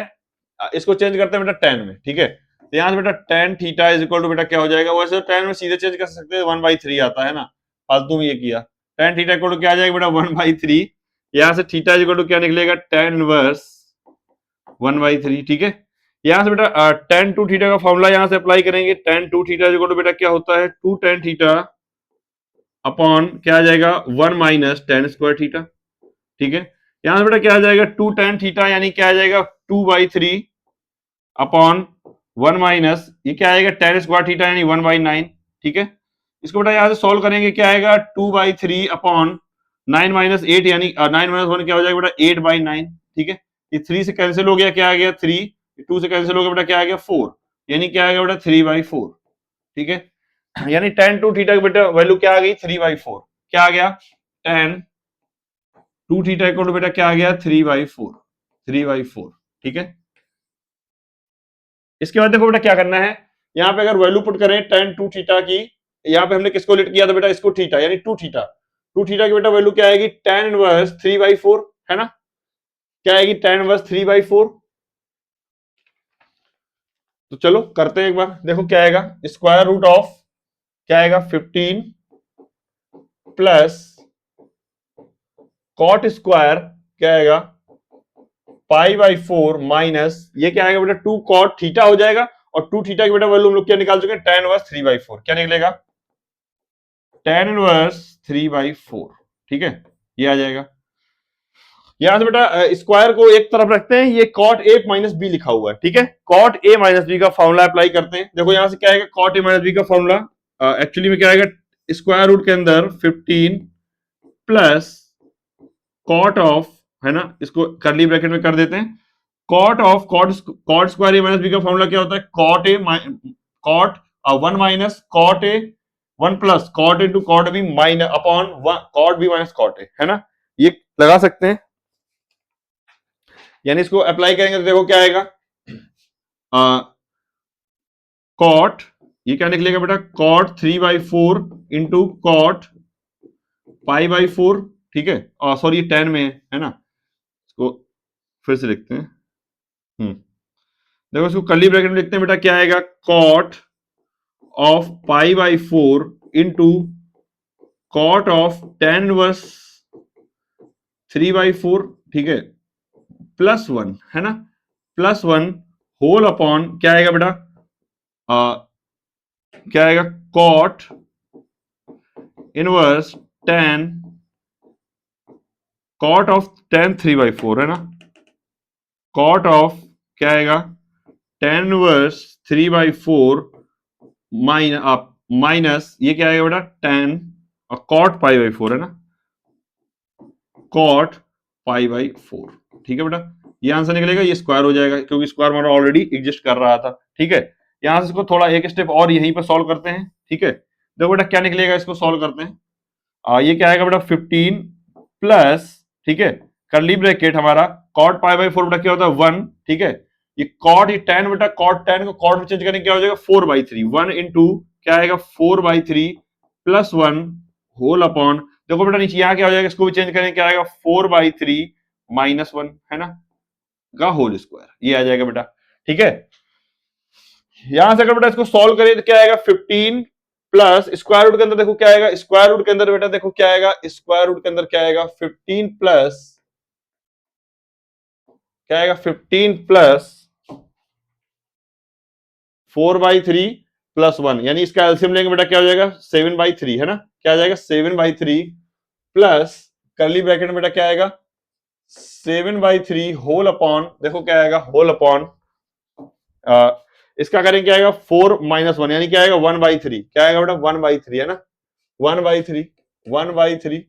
S1: इसको चेंज करते हैं बेटा टेन में, ठीक है। तो यहाँ से बेटा tan theta is equal to बेटा क्या हो जाएगा, वैसे तो टेन में सीधे चेंज कर सकते हैं, 1/3 आता है ना, फालतू में ये किया। टेन थीटा इक्वल टू क्या आ जाएगा बेटा 1/3, यहाँ से थीटा इज इक्वल टू क्या निकलेगा, टेन इनवर्स 1/3, ठीक है। यहाँ से बेटा टेन टू थीटा का फॉर्मूला यहाँ से अप्लाई करेंगे, tan two theta is equal to बेटा क्या होता है, टू टेन थीटा अपॉन क्या आ जाएगा, one minus ten square theta, ठीक है। यहां से बेटा क्या आ जाएगा, टू टेन थीटा यानी क्या आ जाएगा 2/3 अपॉन वन माइनस ये क्या आएगा टेन स्क्वायर थीटा यानी 1/9, ठीक है। इसको बेटा यहां से सॉल्व करेंगे, क्या आएगा 2/3 अपॉन 9 माइनस 8 यानी 9 माइनस 1 क्या हो जाएगा बेटा 8/9, ठीक है। ये 3 से कैंसिल हो गया, क्या आ गया 3, 2 से कैंसिल हो गया बेटा क्या आ गया 4, यानी क्या आ गया बेटा 3/4, ठीक है। यानी टेन टू थीटा की बेटा वैल्यू क्या आ गई 3/4, क्या आ गया tan two theta equal to बेटा क्या आ गया 3/4, ठीक है। इसके बाद देखो बेटा क्या करना है, यहाँ पे अगर वैल्यू पुट करें टेन टू थीटा की, यहाँ पे हमने किसको लेट किया था बेटा, इसको थीटा यानी टू थीटा की बेटा वैल्यू क्या आएगी टेन इनवर्स 3/4, है ना, क्या आएगी टेन इनवर्स 3/4। तो चलो करते हैं एक बार, देखो क्या आएगा, स्क्वायर रूट ऑफ क्या आएगा 15 प्लस कॉट स्क्वायर क्या आएगा पाई/4 माइनस ये क्या आएगा बेटा टू कॉट थीटा हो जाएगा, और टू थीटा की बेटा वैल्यू हम लोग क्या निकाल चुके हैं टेन इनवर्स 3/4, क्या निकलेगा टेन इनवर्स 3/4, ठीक है, ये आ जाएगा। यहां से बेटा स्क्वायर को एक तरफ रखते हैं, ये कॉट ए माइनस बी लिखा हुआ है, ठीक है। कॉट ए माइनस बी का फॉर्मूला अप्लाई करते हैं, देखो यहां से क्या आएगा कॉट ए माइनस बी का फॉर्मूला एक्चुअली में क्या आएगा, स्क्वायर रूट के अंदर 15 प्लस कॉट ऑफ, है ना, इसको करली ब्रैकेट में कर देते हैं, cot of cot square A minus B का फॉर्मूला क्या होता है, cot one minus cot A, one plus cot into cot B minus upon cot B minus cot A, है ना, ये लगा सकते हैं। यानी इसको अप्लाई करेंगे तो देखो क्या आएगा, कॉट ये क्या निकलेगा बेटा कॉट 3/4 इंटू कॉट पाई/4, ठीक है, सॉरी ये 10 में है ना, इसको फिर से लिखते हैं, देखो इसको कर्ली ब्रैकेट में लिखते हैं बेटा, क्या आएगा कॉट ऑफ पाई/4 इंटू कॉट ऑफ 10 इनवर्स 3/4, ठीक है, प्लस 1, है ना, प्लस 1 होल अपॉन क्या आएगा बेटा क्या आएगा कॉट इनवर्स 10 कॉट ऑफ 10 3/4, है ना, कॉट ऑफ क्या आएगा 10 इनवर्स 3/4 माइनस ये क्या आएगा बेटा 10 और कॉट पाई/4, है ना, कॉट पाई/4, ठीक है बेटा, ये आंसर निकलेगा, ये स्क्वायर हो जाएगा क्योंकि स्क्वायर हमारा ऑलरेडी एग्जिस्ट कर रहा था, ठीक है। यहां से इसको थोड़ा एक स्टेप और यहीं पर सॉल्व करते हैं, ठीक है। देखो बेटा क्या निकलेगा, इसको सॉल्व करते हैं, ये क्या आएगा बेटा 15 प्लस, ठीक है, करली ब्रैकेट हमारा कॉट पाई/4 बेटा क्या होता है 1, ठीक है, ये कॉट ये 10 बेटा कॉट 10 को कॉट में चेंज करने क्या हो जाएगा 4/3, 1 इंटू क्या आएगा 4/3 प्लस 1 होल अपॉन, देखो बेटा नीचे यहाँ क्या हो जाएगा, इसको भी चेंज करें क्या आएगा 4/3 माइनस 1, है ना, का होल स्क्वायर, ये आ जाएगा बेटा, ठीक है। यहां से अगर बेटा इसको सॉल्व करें तो क्या आएगा 15 प्लस स्क्वायर रूट के अंदर देखो क्या आएगा, स्क्वायर रूट के अंदर बेटा देखो क्या आएगा, स्क्वायर रूट के अंदर क्या आएगा 15 प्लस क्या आएगा 15 प्लस 4/3 प्लस 1, यानी इसका एलसीएम लेंगे बेटा क्या हो जाएगा 7/3, है ना, क्या आ जाएगा 7/3 प्लस कर्ली ब्रैकेट में बेटा क्या आएगा 7/3 होल अपॉन, देखो क्या आएगा होल अपॉन इसका करेंगे क्या आएगा 4 माइनस 1 यानी क्या आएगा 1/3, क्या आएगा बेटा 1/3, है ना, 1/3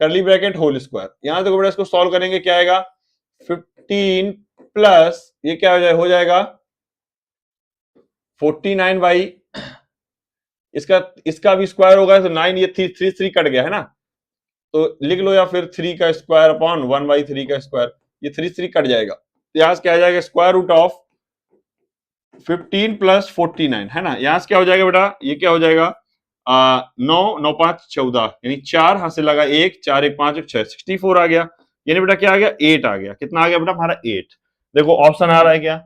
S1: करली ब्रैकेट होल स्क्वायर, यहां देखो बेटा इसको सॉल्व करेंगे क्या आएगा 15 प्लस ये क्या हो जाएगा 49 इसका भी स्क्वायर होगा तो 9, ये 3 कट गया, है ना, तो लिख लो, या फिर 3 का स्क्वायर अपॉन 1/3 का स्क्वायर, ये 3 कट जाएगा, यहां से क्या आ जाएगा स्क्वायर रूट ऑफ 15 प्लस 49, है ना, यहां से क्या हो जाएगा बेटा, ये क्या हो जाएगा 9 9 5 14 यानी 4 हाथ से लगा 1 4 1 5 1 6 64 आ गया, यानी बेटा क्या आ गया 8 आ गया। कितना आ गया बेटा हमारा 8। देखो ऑप्शन आ रहा है क्या,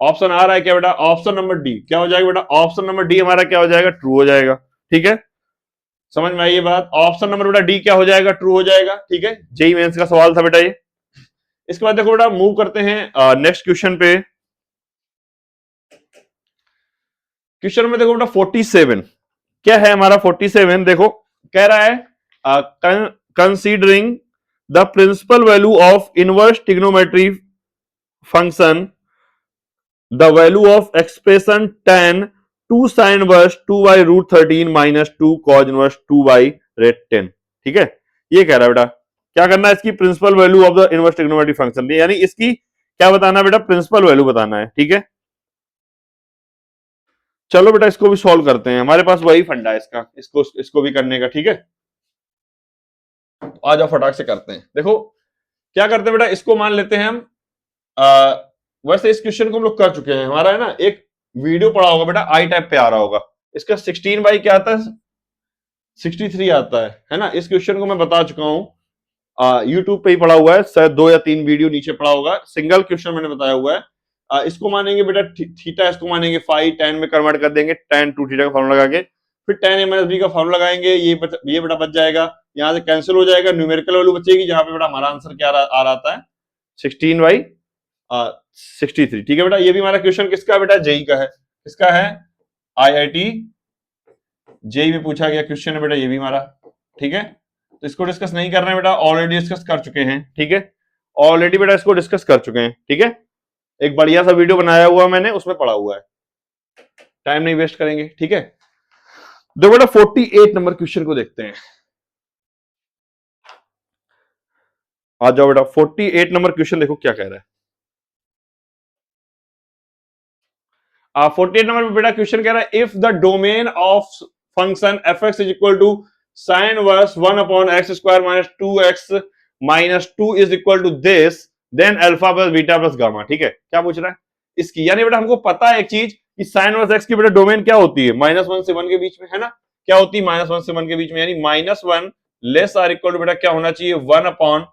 S1: ऑप्शन आ रहा है क्या बेटा, ऑप्शन नंबर डी क्या हो जाएगा बेटा, ऑप्शन नंबर डी हमारा क्या हो जाएगा, ट्रू हो जाएगा। ठीक है, समझ में आई ये बात, ऑप्शन नंबर बेटा डी क्या हो जाएगा, ट्रू हो जाएगा। ठीक है, जेई मेंस का सवाल था बेटा ये। इसके बाद देखो बेटा मूव करते हैं नेक्स्ट क्वेश्चन पे। क्वेश्चन में देखो बेटा 47 क्या है हमारा, 47 देखो कह रहा है considering the principal value of inverse trigonometry function the value of expression tan 2 sin inverse 2 by root 13 minus 2 cos inverse 2 by root 10। ठीक है, ये कह रहा है बेटा क्या करना है, इसकी principal value of the inverse trigonometry function, यानी इसकी क्या बताना है बेटा, प्रिंसिपल वैल्यू बताना है। ठीक है, चलो बेटा इसको भी सॉल्व करते हैं, हमारे पास वही फंडा है इसका, इसको भी करने का। ठीक है, आ जाओ फटाक से करते हैं। देखो क्या करते हैं बेटा, इसको मान लेते हैं हम वैसे इस क्वेश्चन को हम लोग कर चुके हैं, हमारा है ना एक वीडियो पड़ा होगा बेटा, आई टाइप पे आ रहा होगा। इसका 16 बाई क्या आता है, 63 आता है ना। इस क्वेश्चन को मैं बता चुका हूं, यूट्यूब पे ही पड़ा हुआ है, शायद 2 या 3 वीडियो नीचे पड़ा होगा, सिंगल क्वेश्चन मैंने बताया हुआ है। इसको मानेंगे बेटा थीटा, इसको मानेंगे फाई, tan में कन्वर्ट कर देंगे, tan 2 थीटा का फॉर्मूला लगा के, फिर tan a - b का फॉर्मूला लगाएंगे, ये बेटा बच जाएगा, यहां से कैंसिल हो जाएगा, न्यूमेरिकल वैल्यू बचेगी, जहां पे बेटा हमारा आंसर क्या आ रहा है 16 बाई 63। ठीक है बेटा, ये भी हमारा क्वेश्चन किसका है बेटा, जेई का है। किसका है, आईआईटी जेई में पूछा गया क्वेश्चन है बेटा, ये भी हमारा। ठीक है, तो इसको डिस्कस नहीं करना है बेटा, ऑलरेडी डिस्कस कर चुके हैं। ठीक है, ऑलरेडी बेटा इसको डिस्कस कर चुके हैं। ठीक है, एक बढ़िया सा वीडियो बनाया हुआ मैंने, उसमें पड़ा हुआ है, टाइम नहीं वेस्ट करेंगे। ठीक है, देखो बेटा 48 नंबर क्वेश्चन को देखते हैं। आ जाओ बेटा 48 नंबर क्वेश्चन देखो क्या कह रहा है। 48 नंबर पे बेटा क्वेश्चन कह रहा है, if the domain of function f x is equal to sine verse 1 upon x square minus 2x minus 2 is equal to this, then alpha plus beta plus gamma. ठीक है, क्या पूछ रहा है इसकी, यानी बेटा हमको पता है एक चीज कि साइन वर्स एक्स की बेटा डोमेन क्या होती है, -1 से 1 के बीच में, है ना। क्या होती है -1 से 1 के बीच में, यानी -1 लेस आर इक्वल टू बेटा क्या होना चाहिए, 1 upon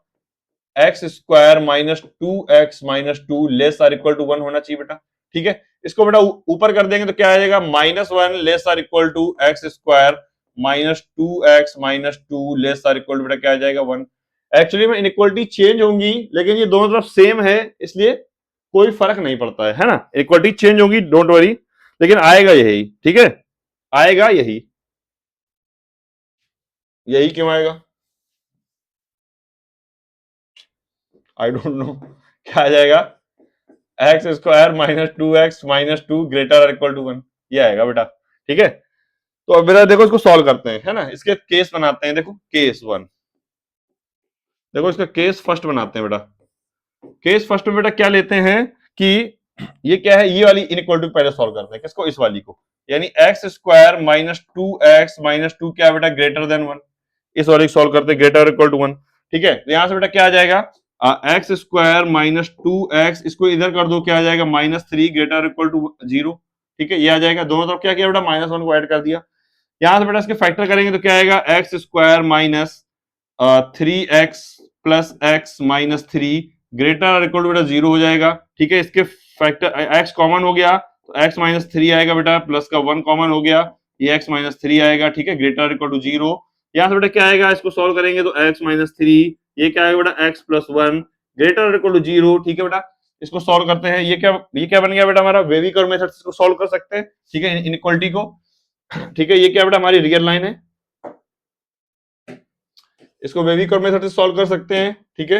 S1: x square minus 2x minus 2 less or equal to 1 होना चाहिए बेटा। ठीक है, इसको बेटा ऊपर कर देंगे तो क्या आ जाएगा, -1 less or equal to x square minus 2x minus 2 less or equal to बेटा क्या आ जाएगा 1। एक्चुअली में इनइक्वालिटी चेंज होंगी, लेकिन ये दोनों तरफ सेम है, इसलिए कोई फर्क नहीं पड़ता है ना। इनइक्वालिटी चेंज होंगी, डोंट वरी, लेकिन आएगा यही। ठीक है, आएगा यही, यही क्यों आएगा, आई डोंट नो, क्या आ जाएगा, x square minus 2x minus 2 greater और इक्वल टू 1, ये आएगा बेटा। ठीक है, तो अब बेटा देखो इसको सॉल्व करते हैं, है ना, इसके केस बनाते हैं। देखो केस 1, देखो इसका केस फर्स्ट बनाते हैं बेटा। केस फर्स्ट में बेटा क्या लेते हैं कि ये क्या है, ये वाली इनइक्वालिटी पहले सॉल्व करते हैं, किसको, इस वाली को, यानी x square minus 2x minus 2 क्या बेटा ग्रेटर देन 1, इस वाली सॉल्व करते हैं, ग्रेटर इक्वल टू 1। ठीक है, तो यहां से बेटा क्या आ जाएगा, एक्स स्क्वायर माइनस 2x, इसको इधर कर दो, क्या आ जाएगा -3 ग्रेटर इक्वल टू 0। ठीक है, ये आ जाएगा, दोनों तरफ क्या किया बेटा -1 को ऐड कर दिया। यहां से बेटा इसके फैक्टर करेंगे तो क्या आएगा, x square minus 3x plus x minus 3 greater equal to बेटा 0 हो जाएगा। ठीक है, इसके फैक्टर x कॉमन हो गया तो x माइनस 3 आएगा बेटा, प्लस का 1 कॉमन हो गया, ये x माइनस 3 आएगा। ठीक है, ग्रेटर इक्वल टू 0, यहां से बेटा क्या आएगा, इसको सॉल्व करेंगे तो x माइनस 3, ये क्या आएगा बेटा x plus 1 greater equal to 0। ठीक है बेटा, इसको सॉल्व करते हैं, ये क्या बन गया बेटा हमारा, वेविकर मेथड से इसको सॉल्व कर सकते हैं। ठीक है, इनइक्वालिटी को। ठीक है, ये क्या बेटा हमारी रियल लाइन है, इसको वेविकर मेथड से सॉल्व कर सकते हैं। ठीक है,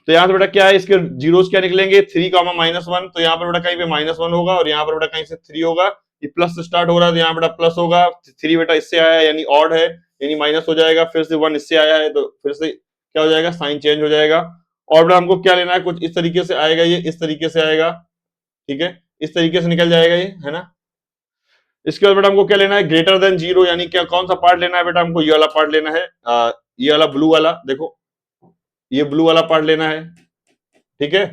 S1: तो यहां से बेटा क्या है, इसके जीरोस क्या निकलेंगे, 3 - -1, तो यहाँ पर बेटा कहीं पे -1 होगा और यहाँ पर बेटा कहीं से 3 होगा, ये प्लस से स्टार्ट हो रहा है तो यहाँ बेटा प्लस होगा, 3 बेटा इससे आया है यानी ऑड है, यानी माइनस हो जाएगा, फिर से 1 इससे आया है तो फिर से क्या हो जाएगा, साइन चेंज हो जाएगा। और बेटा हमको क्या लेना है, कुछ इस तरीके से आएगा, ये इस तरीके से आएगा। ठीक है, इस तरीके से निकल जाएगा ये, है ना। इसके बाद बेटा हमको क्या लेना है, ग्रेटर देन 0, यानी क्या, कौन सा पार्ट लेना है बेटा, हमको ये वाला पार्ट लेना है, ये वाला ब्लू वाला, देखो ये ब्लू वाला पार्ट लेना है। ठीक है,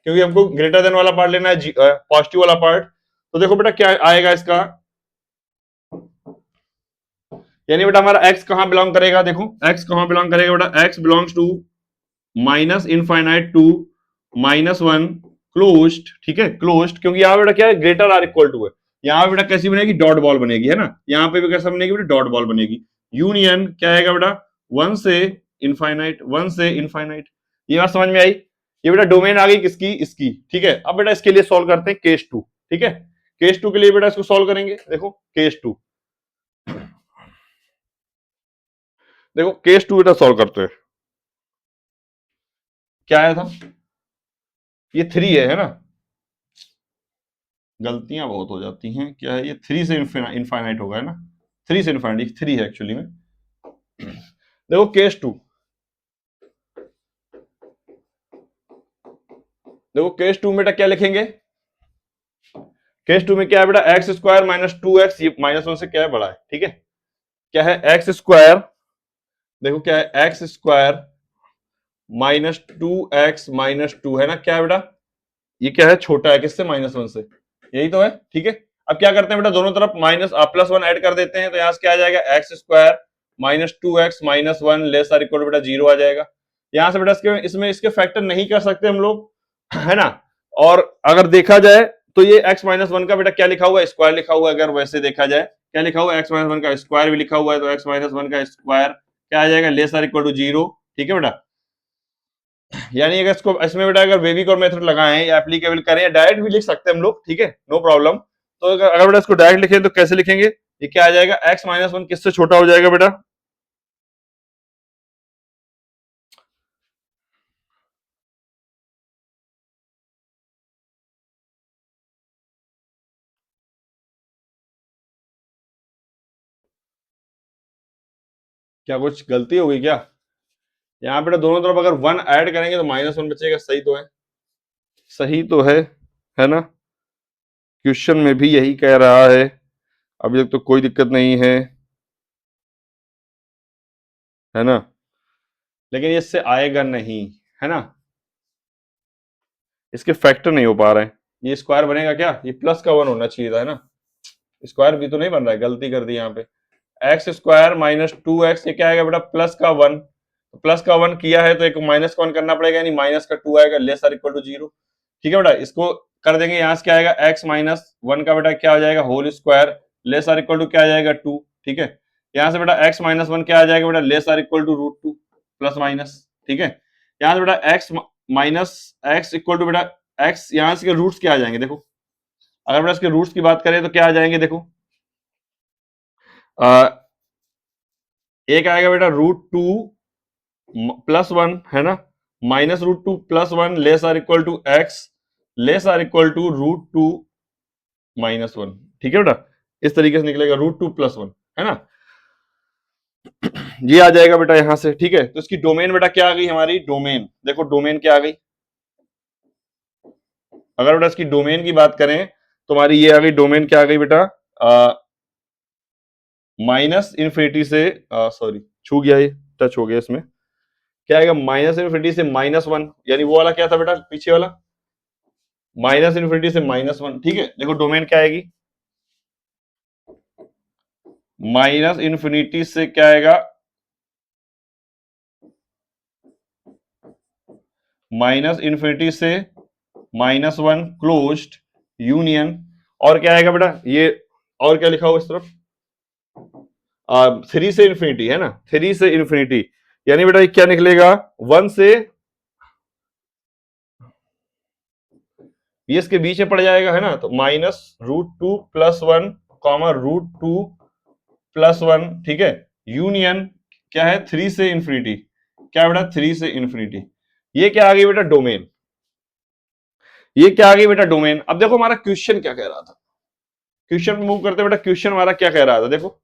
S1: क्योंकि हमको ग्रेटर देन वाला पार्ट लेना है, पॉजिटिव वाला पार्ट। तो देखो बेटा क्या आएगा इसका, यानी बेटा हमारा x कहां बिलोंग करेगा, देखो x कहां बिलोंग करेगा बेटा, x belongs to minus infinite to -1 closed, ठीक है क्लोज्ड, क्योंकि यहां बेटा क्या है, ग्रेटर आर इक्वल टू है, यहां बेटा कैसी बनेगी, डॉट बॉल बनेगी, है ना, यहां पे भी कैसा बनेगी बेटा, डॉट बॉल बनेगी। यूनियन क्या आएगा बेटा, 1 से इनफाइनाइट, 1 से इनफाइनाइट। ये बात समझ में आई, ये बेटा डोमेन आ गई किसकी, इसकी, ठीक है। अब बेटा इसके लिए सॉल्व करते हैं केस 2, ठीक है, केस 2 के लिए बेटा इसको सॉल्व करेंगे, देखो केस 2, देखो केस 2 बेटा सॉल्व करते हैं। क्या आया था, ये 3 है ना, गलतियां बहुत हो जाती हैं, क्या है ये 3 से इनफाइनाइट होगा, है ना, 3 से इनफाइनाइट, 3 है एक्चुअली में। देखो केस 2, देखो केस 2 में बेटा क्या लिखेंगे, केस 2 में क्या है बेटा, एक्स स्क्वायर माइनस 2x, ये -1 से क्या है, बड़ा है, ठीक है, क्या है एक्स स्क्वायर, देखो क्या है एक्स स्क्वायर -2x-2 है ना, क्या है बेटा, ये क्या है, छोटा है किससे, -1 से, यही तो है, ठीक है। अब क्या करते हैं बेटा, दोनों तरफ +1 ऐड कर देते हैं, तो यहां से क्या आ जाएगा, x square -2x-1 less or equal बेटा 0 आ जाएगा। यहां से बेटा इसमें इसके फैक्टर नहीं कर सकते हम लोग, है ना, और अगर देखा जाए तो ये x-1 का बेटा क्या लिखा हुआ है, स्क्वायर लिखा हुआ है, अगर वैसे देखा जाए क्या लिखा हुआ है, x-1 का स्क्वायर भी लिखा हुआ है, तो x-1 का स्क्वायर क्या आ जाएगा, लेस आर इक्वल टू 0, ठीक है बेटा। यानी अगर इसको इसमें बेटा अगर वेविक और मेथड लगाएं या एप्लीकेबल करें या डायरेक्ट भी लिख सकते हैं हम लोग, ठीक है, नो प्रॉब्लम। तो अगर बेटा इसको डायरेक्ट लिखें तो कैसे लिखेंगे, ये क्या आ जाएगा, x-1 किससे छोटा हो जाएगा बेटा, क्या कुछ गलती हो गई क्या, यहाँ बेटा दोनों तरफ अगर 1 ऐड करेंगे तो -1 बचेगा, सही तो है, सही तो है ना, क्वेश्चन में भी यही कह रहा है, अभी तक तो कोई दिक्कत नहीं है ना, लेकिन ये इससे आएगा नहीं, है ना, इसके फैक्टर नहीं हो पा रहे हैं, ये स्क्वायर बनेगा क्या, ये प्लस का 1 होना चाहिए था, है ना, स्क्वायर भी तो नहीं बन रहा है, गलती कर दी यहाँ पे, एक्स स्क्वायर -2x, ये क्या आएगा बेटा, +1, +1 किया है तो एक माइनस का 1 करना पड़ेगा, यानी -2 आएगा, लेस आर इक्वल टू 0, ठीक है बेटा, इसको कर देंगे, यहां से क्या आएगा, x-1 का बेटा क्या हो जाएगा, whole square, less or equal to क्या आ जाएगा, 2, ठीक है, यहां से बेटा x-1 क्या आ जाएगा बेटा, less or equal to √2 plus minus, ठीक है, यहां से बेटा x इक्वल टू बेटा x, यहां से रूट्स क्या आ जाएंगे, देखो अगर बेटा इसके रूट्स की बात करें तो क्या आ जाएंगे, देखो एक आएगा बेटा √2 +1, है ना, -√2 +1 less or equal to x, less or equal to √2 -1, ठीक है बेटा, इस तरीके से निकलेगा √2 +1, है ना, ये आ जाएगा बेटा यहां से, ठीक है। तो इसकी डोमेन बेटा क्या आ गई हमारी, डोमेन देखो, डोमेन क्या आ गई, अगर बेटा इसकी डोमेन की बात करें तो हमारी ये आ गई, डोमेन क्या आ गई बेटा, -∞ से, सॉरी छू गया, ये टच हो गया, इसमें क्या आएगा, -∞ से -1, यानी वो वाला क्या था बेटा, पीछे वाला -∞ से -1, ठीक है। देखो डोमेन क्या आएगी, -∞ से क्या आएगा, -∞ से -1 क्लोज्ड यूनियन, और क्या आएगा बेटा ये, और क्या लिखा हुआ इस तरफ, 3 से इन्फिनिटी, है ना, 3 से इन्फिनिटी, यानी बेटा ये क्या निकलेगा, 1 से, ये इसके बीच में पड़ जाएगा, है ना, तो -√2 +1 √2 +1, ठीक है, यूनियन क्या है, 3 से इन्फिनिटी, क्या बेटा 3 से इन्फिनिटी, ये क्या आ गई बेटा डोमेन, ये क्या आ गई बेटा डोमेन। अब देखो हमारा क्वेश्चन क्या कह रहा था, क्वेश्चन मूव करते बेटा, क्वेश्चन हमारा क्या कह रहा था, देखो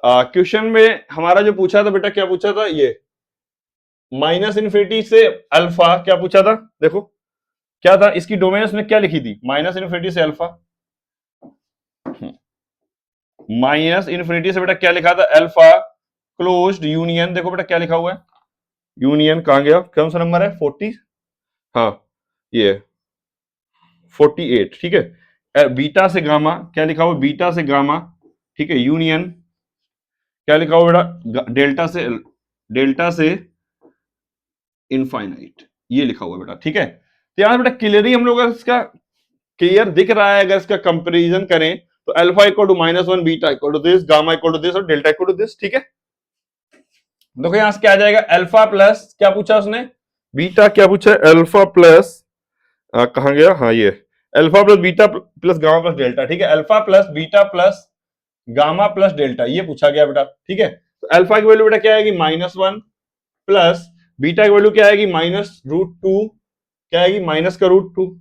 S1: क्वेश्चन में हमारा जो पूछा था बेटा, क्या पूछा था, ये -∞ से अल्फा, क्या पूछा था, देखो क्या था, इसकी डोमेन उसने क्या लिखी थी, -∞ से अल्फा, -∞ से बेटा क्या लिखा था, अल्फा क्लोज्ड यूनियन, देखो बेटा क्या लिखा हुआ है, यूनियन कहां गया, कौन सा नंबर है, 40, हाँ ये 48, ठीक है, बीटा से गामा, क्या लिखा हुआ, बीटा से गामा ठीक है, यूनियन क्या लिखा हुआ बेटा, डेल्टा से इनफाइनाइट, ये लिखा हुआ बेटा। ठीक है, तो यहां बेटा क्लियरली हम लोग इसका क्लियर दिख रहा है, अगर इसका कंपैरिजन करें तो alpha equal to -1, beta equal to this, gamma equal to this और डेल्टा इक्वल टू दिस। ठीक है, देखो यहां से क्या आ जाएगा, अल्फा प्लस क्या पूछा उसने, बीटा क्या पूछा है, अल्फा प्लस कहां गया, हाँ ये alpha plus beta plus gamma plus delta. ठीक है, alpha plus beta plus gamma plus delta, ये पूछा गया बेटा। ठीक है, तो अल्फा की वैल्यू बेटा क्या आएगी, -1 प्लस बीटा की वैल्यू क्या आएगी, -√2, क्या आएगी, माइनस का √2,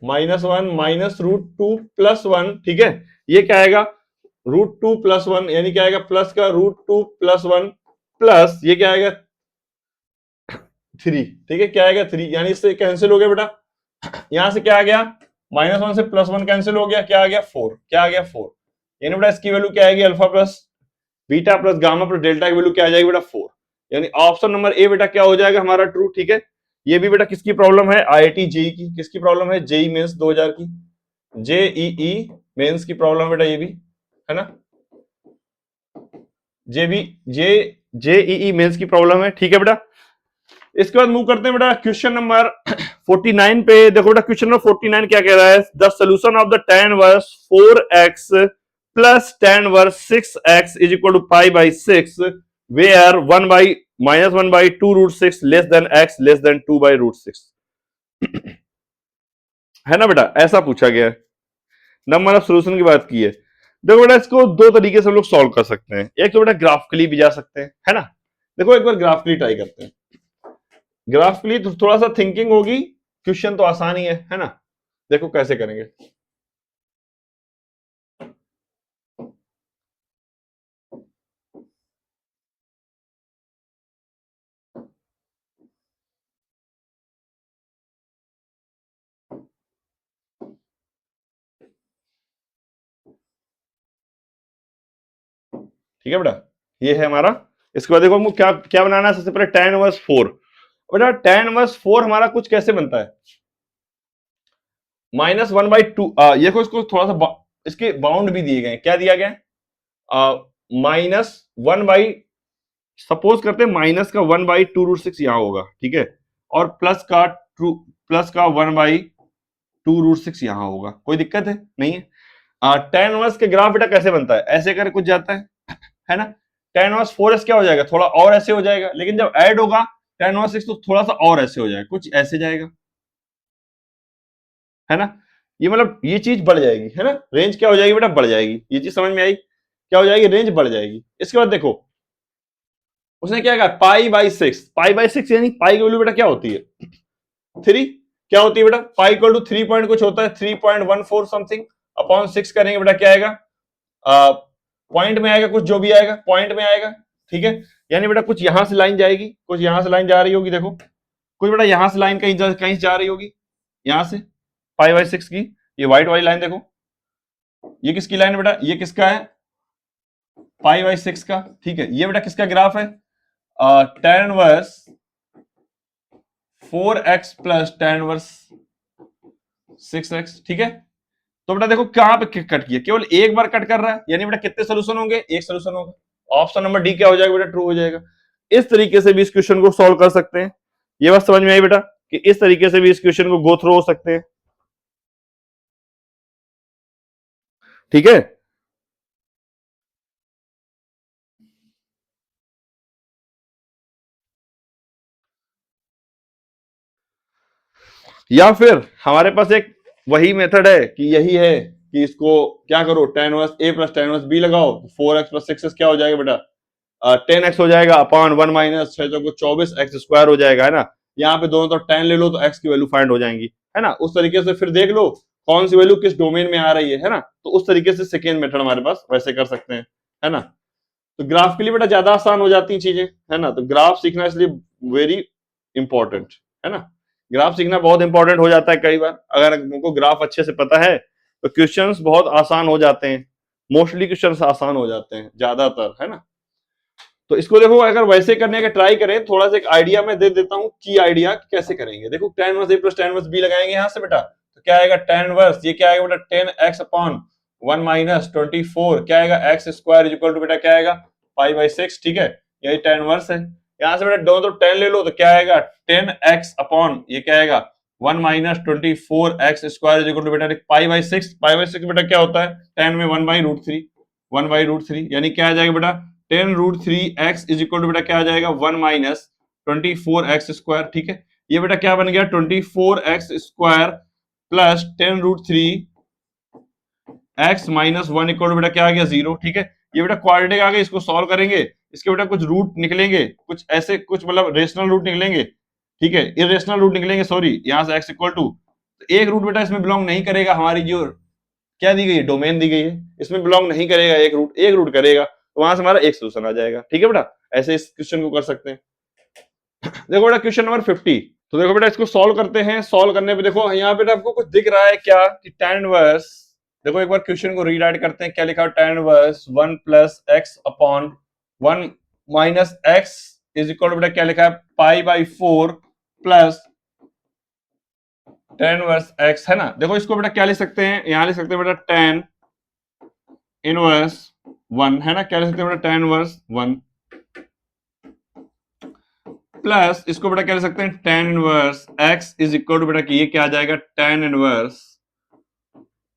S1: -1 -√2 प्लस 1। ठीक है, ये क्या आएगा, √2 प्लस 1, यानी क्या आएगा, प्लस का √2 प्लस 1 प्लस ये क्या आएगा 3। ठीक है, क्या आएगा 3, यानी इससे कैंसिल हो गया बेटा, यहां से क्या आ गया, -1 से +1 कैंसिल हो गया, क्या आ गया 4, क्या आ गया 4, यानी बेटा इसकी वैल्यू क्या आएगी, alpha plus beta plus gamma plus delta की वैल्यू क्या आ जाएगी बेटा 4, यानी ऑप्शन नंबर ए बेटा क्या हो जाएगा हमारा ट्रू। ठीक है, ये भी बेटा किसकी प्रॉब्लम है, आईआईटी जेई की, किसकी प्रॉब्लम है, जेई मेंस 2000 की, जेईई मेंस की प्रॉब्लम बेटा, ये भी है ना, जेईई मेंस की प्रॉब्लम है। ठीक है बेटा, इसके बाद मूव करते हैं बेटा क्वेश्चन नंबर 49 पे। देखो बेटा क्वेश्चन नंबर 49 क्या कह रहा है, the solution of the tan verse 4x plus tan verse 6x is equal to π/6 where 1/-1/2√6 less than x less than 2/√6 है ना बेटा, ऐसा पूछा गया है। नंबर ऑफ सोल्यूशन की बात की है। देखो बेटा इसको दो तरीके से हम लोग सॉल्व कर सकते हैं, एक तो बेटा ग्राफिकली भी जा सकते हैं, है ना। देखो एक बार ग्राफिकली ट्राई करते हैं, ग्राफिकली तो थोड़ा सा थिंकिंग होगी, क्वेश्चन तो आसान ही है ना। देखो कैसे करेंगे, ठीक है बेटा, ये है हमारा। इसके बाद देखो हमको क्या क्या बनाना है, सबसे पहले tan इनवर्स 4। बेटा tan इनवर्स 4 हमारा कुछ कैसे बनता है, -1/2, ये को इसको थोड़ा सा इसके बाउंड भी दिए गए, क्या दिया गया, -1 बाई, सपोज करते हैं माइनस का 1/2√6 यहां होगा। ठीक है, और प्लस का 1/2√6 यहां होगा, कोई दिक्कत है नहीं है। tan इनवर्स के ग्राफ बेटा कैसे बनता है, ऐसे कर कुछ जाता है ना। tan इनवर्स 4s क्या हो जाएगा, थोड़ा और ऐसे हो जाएगा, लेकिन जब ऐड होगा tan इनवर्स 6 तो थोड़ा सा और ऐसे हो जाएगा, कुछ ऐसे जाएगा, है ना। ये मतलब ये चीज बढ़ जाएगी, है ना, रेंज क्या हो जाएगी बेटा, बढ़ जाएगी, ये चीज समझ में आई, क्या हो जाएगी, रेंज बढ़ जाएगी। इसके बाद देखो उसने क्या कहा, π/6 यानी पाई की वैल्यू बेटा क्या होती है, 3, क्या होती है बेटा, पाई इक्वल टू 3 पॉइंट कुछ होता है, 3.14 समथिंग अपॉन 6 करेंगे बेटा क्या आएगा, पॉइंट में आएगा, कुछ जो भी आएगा पॉइंट में आएगा। ठीक है, यानी बेटा कुछ यहां से लाइन जाएगी, कुछ यहां से लाइन जा रही होगी, देखो कुछ बेटा यहां से लाइन कहीं जा रही होगी, यहां से π/6 की, ये व्हाइट वाली लाइन देखो, ये किसकी लाइन है बेटा, ये किसका है, π/6 का। ठीक है, ये बेटा किसका ग्राफ है, tan inverse 4x plus tan inverse 6x। ठीक है, तो बेटा देखो कहां पे कट किया, केवल एक बार कट कर रहा है, यानी बेटा कितने सोल्यूशन होंगे, एक सोल्यूशन होगा, ऑप्शन नंबर डी क्या हो जाएगा बेटा, ट्रू हो जाएगा। इस तरीके से भी इस क्वेश्चन को सॉल्व कर सकते हैं, ये बात समझ में आई बेटा, कि इस तरीके से भी इस क्वेश्चन को गो थ्रू हो सकते हैं। ठीक है, या फिर हमारे पास एक वही मेथड है कि यही है कि इसको क्या करो, tan inverse a plus tan inverse b लगाओ, 4x प्लस 6x क्या हो जाएगा बेटा, 10x हो जाएगा अपॉन 1 माइनस 6 को 24 x स्क्वायर हो जाएगा, है ना। यहाँ पे दोनों तरफ tan ले लो तो x की वैल्यू फाइंड हो जाएंगी, है ना। उस तरीके से फिर देख लो कौन सी वैल्यू किस डोमेन में आ रही है ना, तो उस तरीके से सेकेंड मेथड हमारे पास वैसे कर सकते हैं, है ना। तो ग्राफ के लिए बेटा ज्यादा आसान हो जाती हैं चीजें, है ना, तो ग्राफ सीखना इसलिए वेरी इंपॉर्टेंट, है ना। ग्राफ सीखना बहुत इंपॉर्टेंट हो जाता है, कई बार अगर हमको ग्राफ अच्छे से पता है तो क्वेश्चंस बहुत आसान हो जाते हैं, मोस्टली क्वेश्चंस आसान हो जाते हैं ज्यादातर, है ना। तो इसको देखो अगर वैसे करने का ट्राई करें, थोड़ा सा एक आइडिया मैं दे देता हूं, की आइडिया कैसे करेंगे। देखो tan inverse a plus tan inverse b लगाएंगे यहां से बेटा, तो क्या आएगा tan इनवर्स, ये क्या आएगा बेटा 10x अपॉन 1 माइनस 24 क्या आएगा, x square is equal to बेटा क्या आएगा, पाई बाई 6, ठीक है, यही tan इनवर्स है। यहां से बेटा दोनों तो tan ले लो तो क्या आएगा, 10x अपॉन ये क्या आएगा 1 minus 24x square is equal to बेटा पाई बाई 6, पाई बाई 6 बेटा क्या होता है, tan में 1 बाई रूट 3, 1 बाई रूट 3, यानी क्या आ जाएगा बेटा 10 root 3x is equal to बेटा क्या आ जाएगा 1 माइनस 24x स्क्वायर, ठीक है। ये बेटा क्या बन गया 24x square plus 10 root 3 x minus 1 equal to बेटा क्या आ गया 0, ठीक है। ये बेटा क्वाड्रेटिक आ गया, इसको सॉल्व करेंगे, इसके बेटा कुछ रूट निकलेंगे, कुछ ऐसे कुछ मतलब रेशनल रूट निकलेंगे, ठीक है, इरेशनल रूट निकलेंगे, सॉरी, यहां से x इक्वल टू एक रूट बेटा इसमें बिलोंग नहीं करेगा, हमारी जो क्या दी गई है, डोमेन दी गई है, इसमें बिलोंग नहीं करेगा, एक रूट करेगा, तो वहां से हमारा एक सोल्यूशन आ जाएगा, ठीक है बेटा। ऐसे इस क्वेश्चन को कर सकते हैं। देखो बेटा क्वेश्चन नंबर 50, तो देखो बेटा इसको सॉल्व करते हैं। सॉल्व करने पे देखो यहाँ पे आपको कुछ दिख रहा है क्या कि tan इनवर्स, देखो एक बार क्वेश्चन को रीराइट करते हैं, क्या लिखा है tan inverse 1 plus x upon 1 minus x is equal to बेटा क्या लिखा है pi by 4 plus tan inverse x, है ना। देखो इसको बेटा क्या लिख सकते हैं, यहां लिख सकते हैं बेटा tan इनवर्स 1, है ना, क्या लिख सकते हैं बेटा tan इनवर्स 1 प्लस इसको बेटा क्या लिख सकते हैं tan inverse x is equal to बेटा कि ये क्या आ जाएगा tan inverse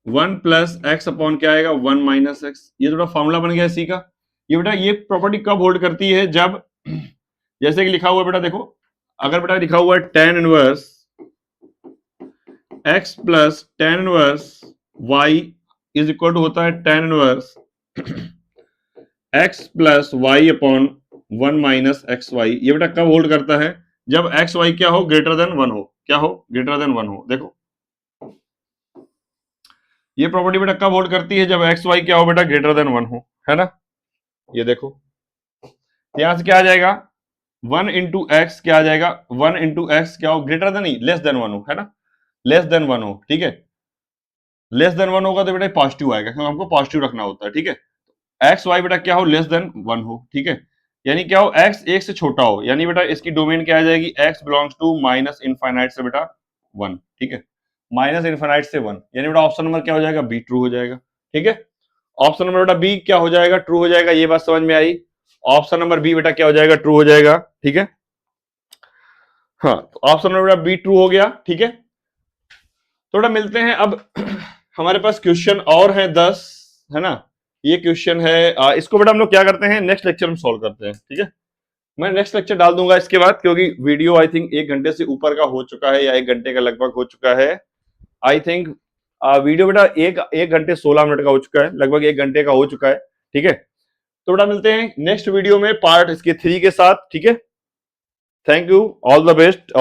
S1: 1 plus x upon क्या आएगा 1 माइनस एक्स। ये थोड़ा फॉर्मूला बन गया इसी का। ये बेटा ये प्रॉपर्टी कब होल्ड करती है, जब जैसे कि लिखा हुआ है बेटा, देखो अगर बेटा लिखा हुआ है tan inverse x plus tan inverse y is equal to होता है tan inverse x plus y upon 1 minus x y. ये बेटा कब होल्ड करता है, जब एक्स वाई क्या हो ग्रेटर देन 1 हो, क्या हो ग्रेटर देन 1 हो। देखो ये प्रॉपर्टी बेटा कब होल्ड करती है, जब एक्स वाई क्या हो बेटा ग्रेटर देन 1 हो, है ना। ये देखो यहां से क्या आ जाएगा 1 इंटू एक्स क्या आ जाएगा 1 इंटू एक्स क्या हो ग्रेटर देन नहीं लेस देन 1 हो, है ना, लेस देन 1 हो, ठीक है। लेस देन 1 होगा तो बेटा पॉजिटिव आएगा, क्योंकि हमको पॉजिटिव रखना होता है, ठीक है। एक्स वाई बेटा क्या हो लेस देन 1 हो, ठीक है, यानी क्या हो एक्स एक से छोटा हो, यानी बेटा इसकी डोमेन क्या आ जाएगी x belongs to minus infinite से बेटा 1, ठीक है, माइनस इनफाइनाइट से 1, यानी बेटा ऑप्शन नंबर क्या हो जाएगा बी ट्रू हो जाएगा, ठीक है। ऑप्शन नंबर बेटा बी क्या हो जाएगा ट्रू हो जाएगा, ये बात समझ में आई। ऑप्शन नंबर बी बेटा क्या हो जाएगा ट्रू हो जाएगा, ठीक है। हाँ ऑप्शन नंबर बेटा बी ट्रू हो गया, ठीक है। थोड़ा मिलते हैं अब हमारे पास क्वेश्चन और है 10, है ना। ये क्वेश्चन है इसको बेटा हम लोग क्या करते हैं नेक्स्ट लेक्चर में सॉल्व करते हैं, ठीक है। मैं नेक्स्ट लेक्चर डाल दूंगा इसके बाद, क्योंकि वीडियो आई थिंक 1 घंटे से ऊपर का हो चुका है, या 1 घंटे का लगभग हो चुका है आई थिंक। वीडियो बेटा एक घंटे 16 मिनट का हो चुका है, लगभग 1 घंटे का हो चुका है, ठीक है। तो बेटा मिलते हैं नेक्स्ट वीडियो में पार्ट इसके 3 के साथ, ठीक है। Thank you, all the best.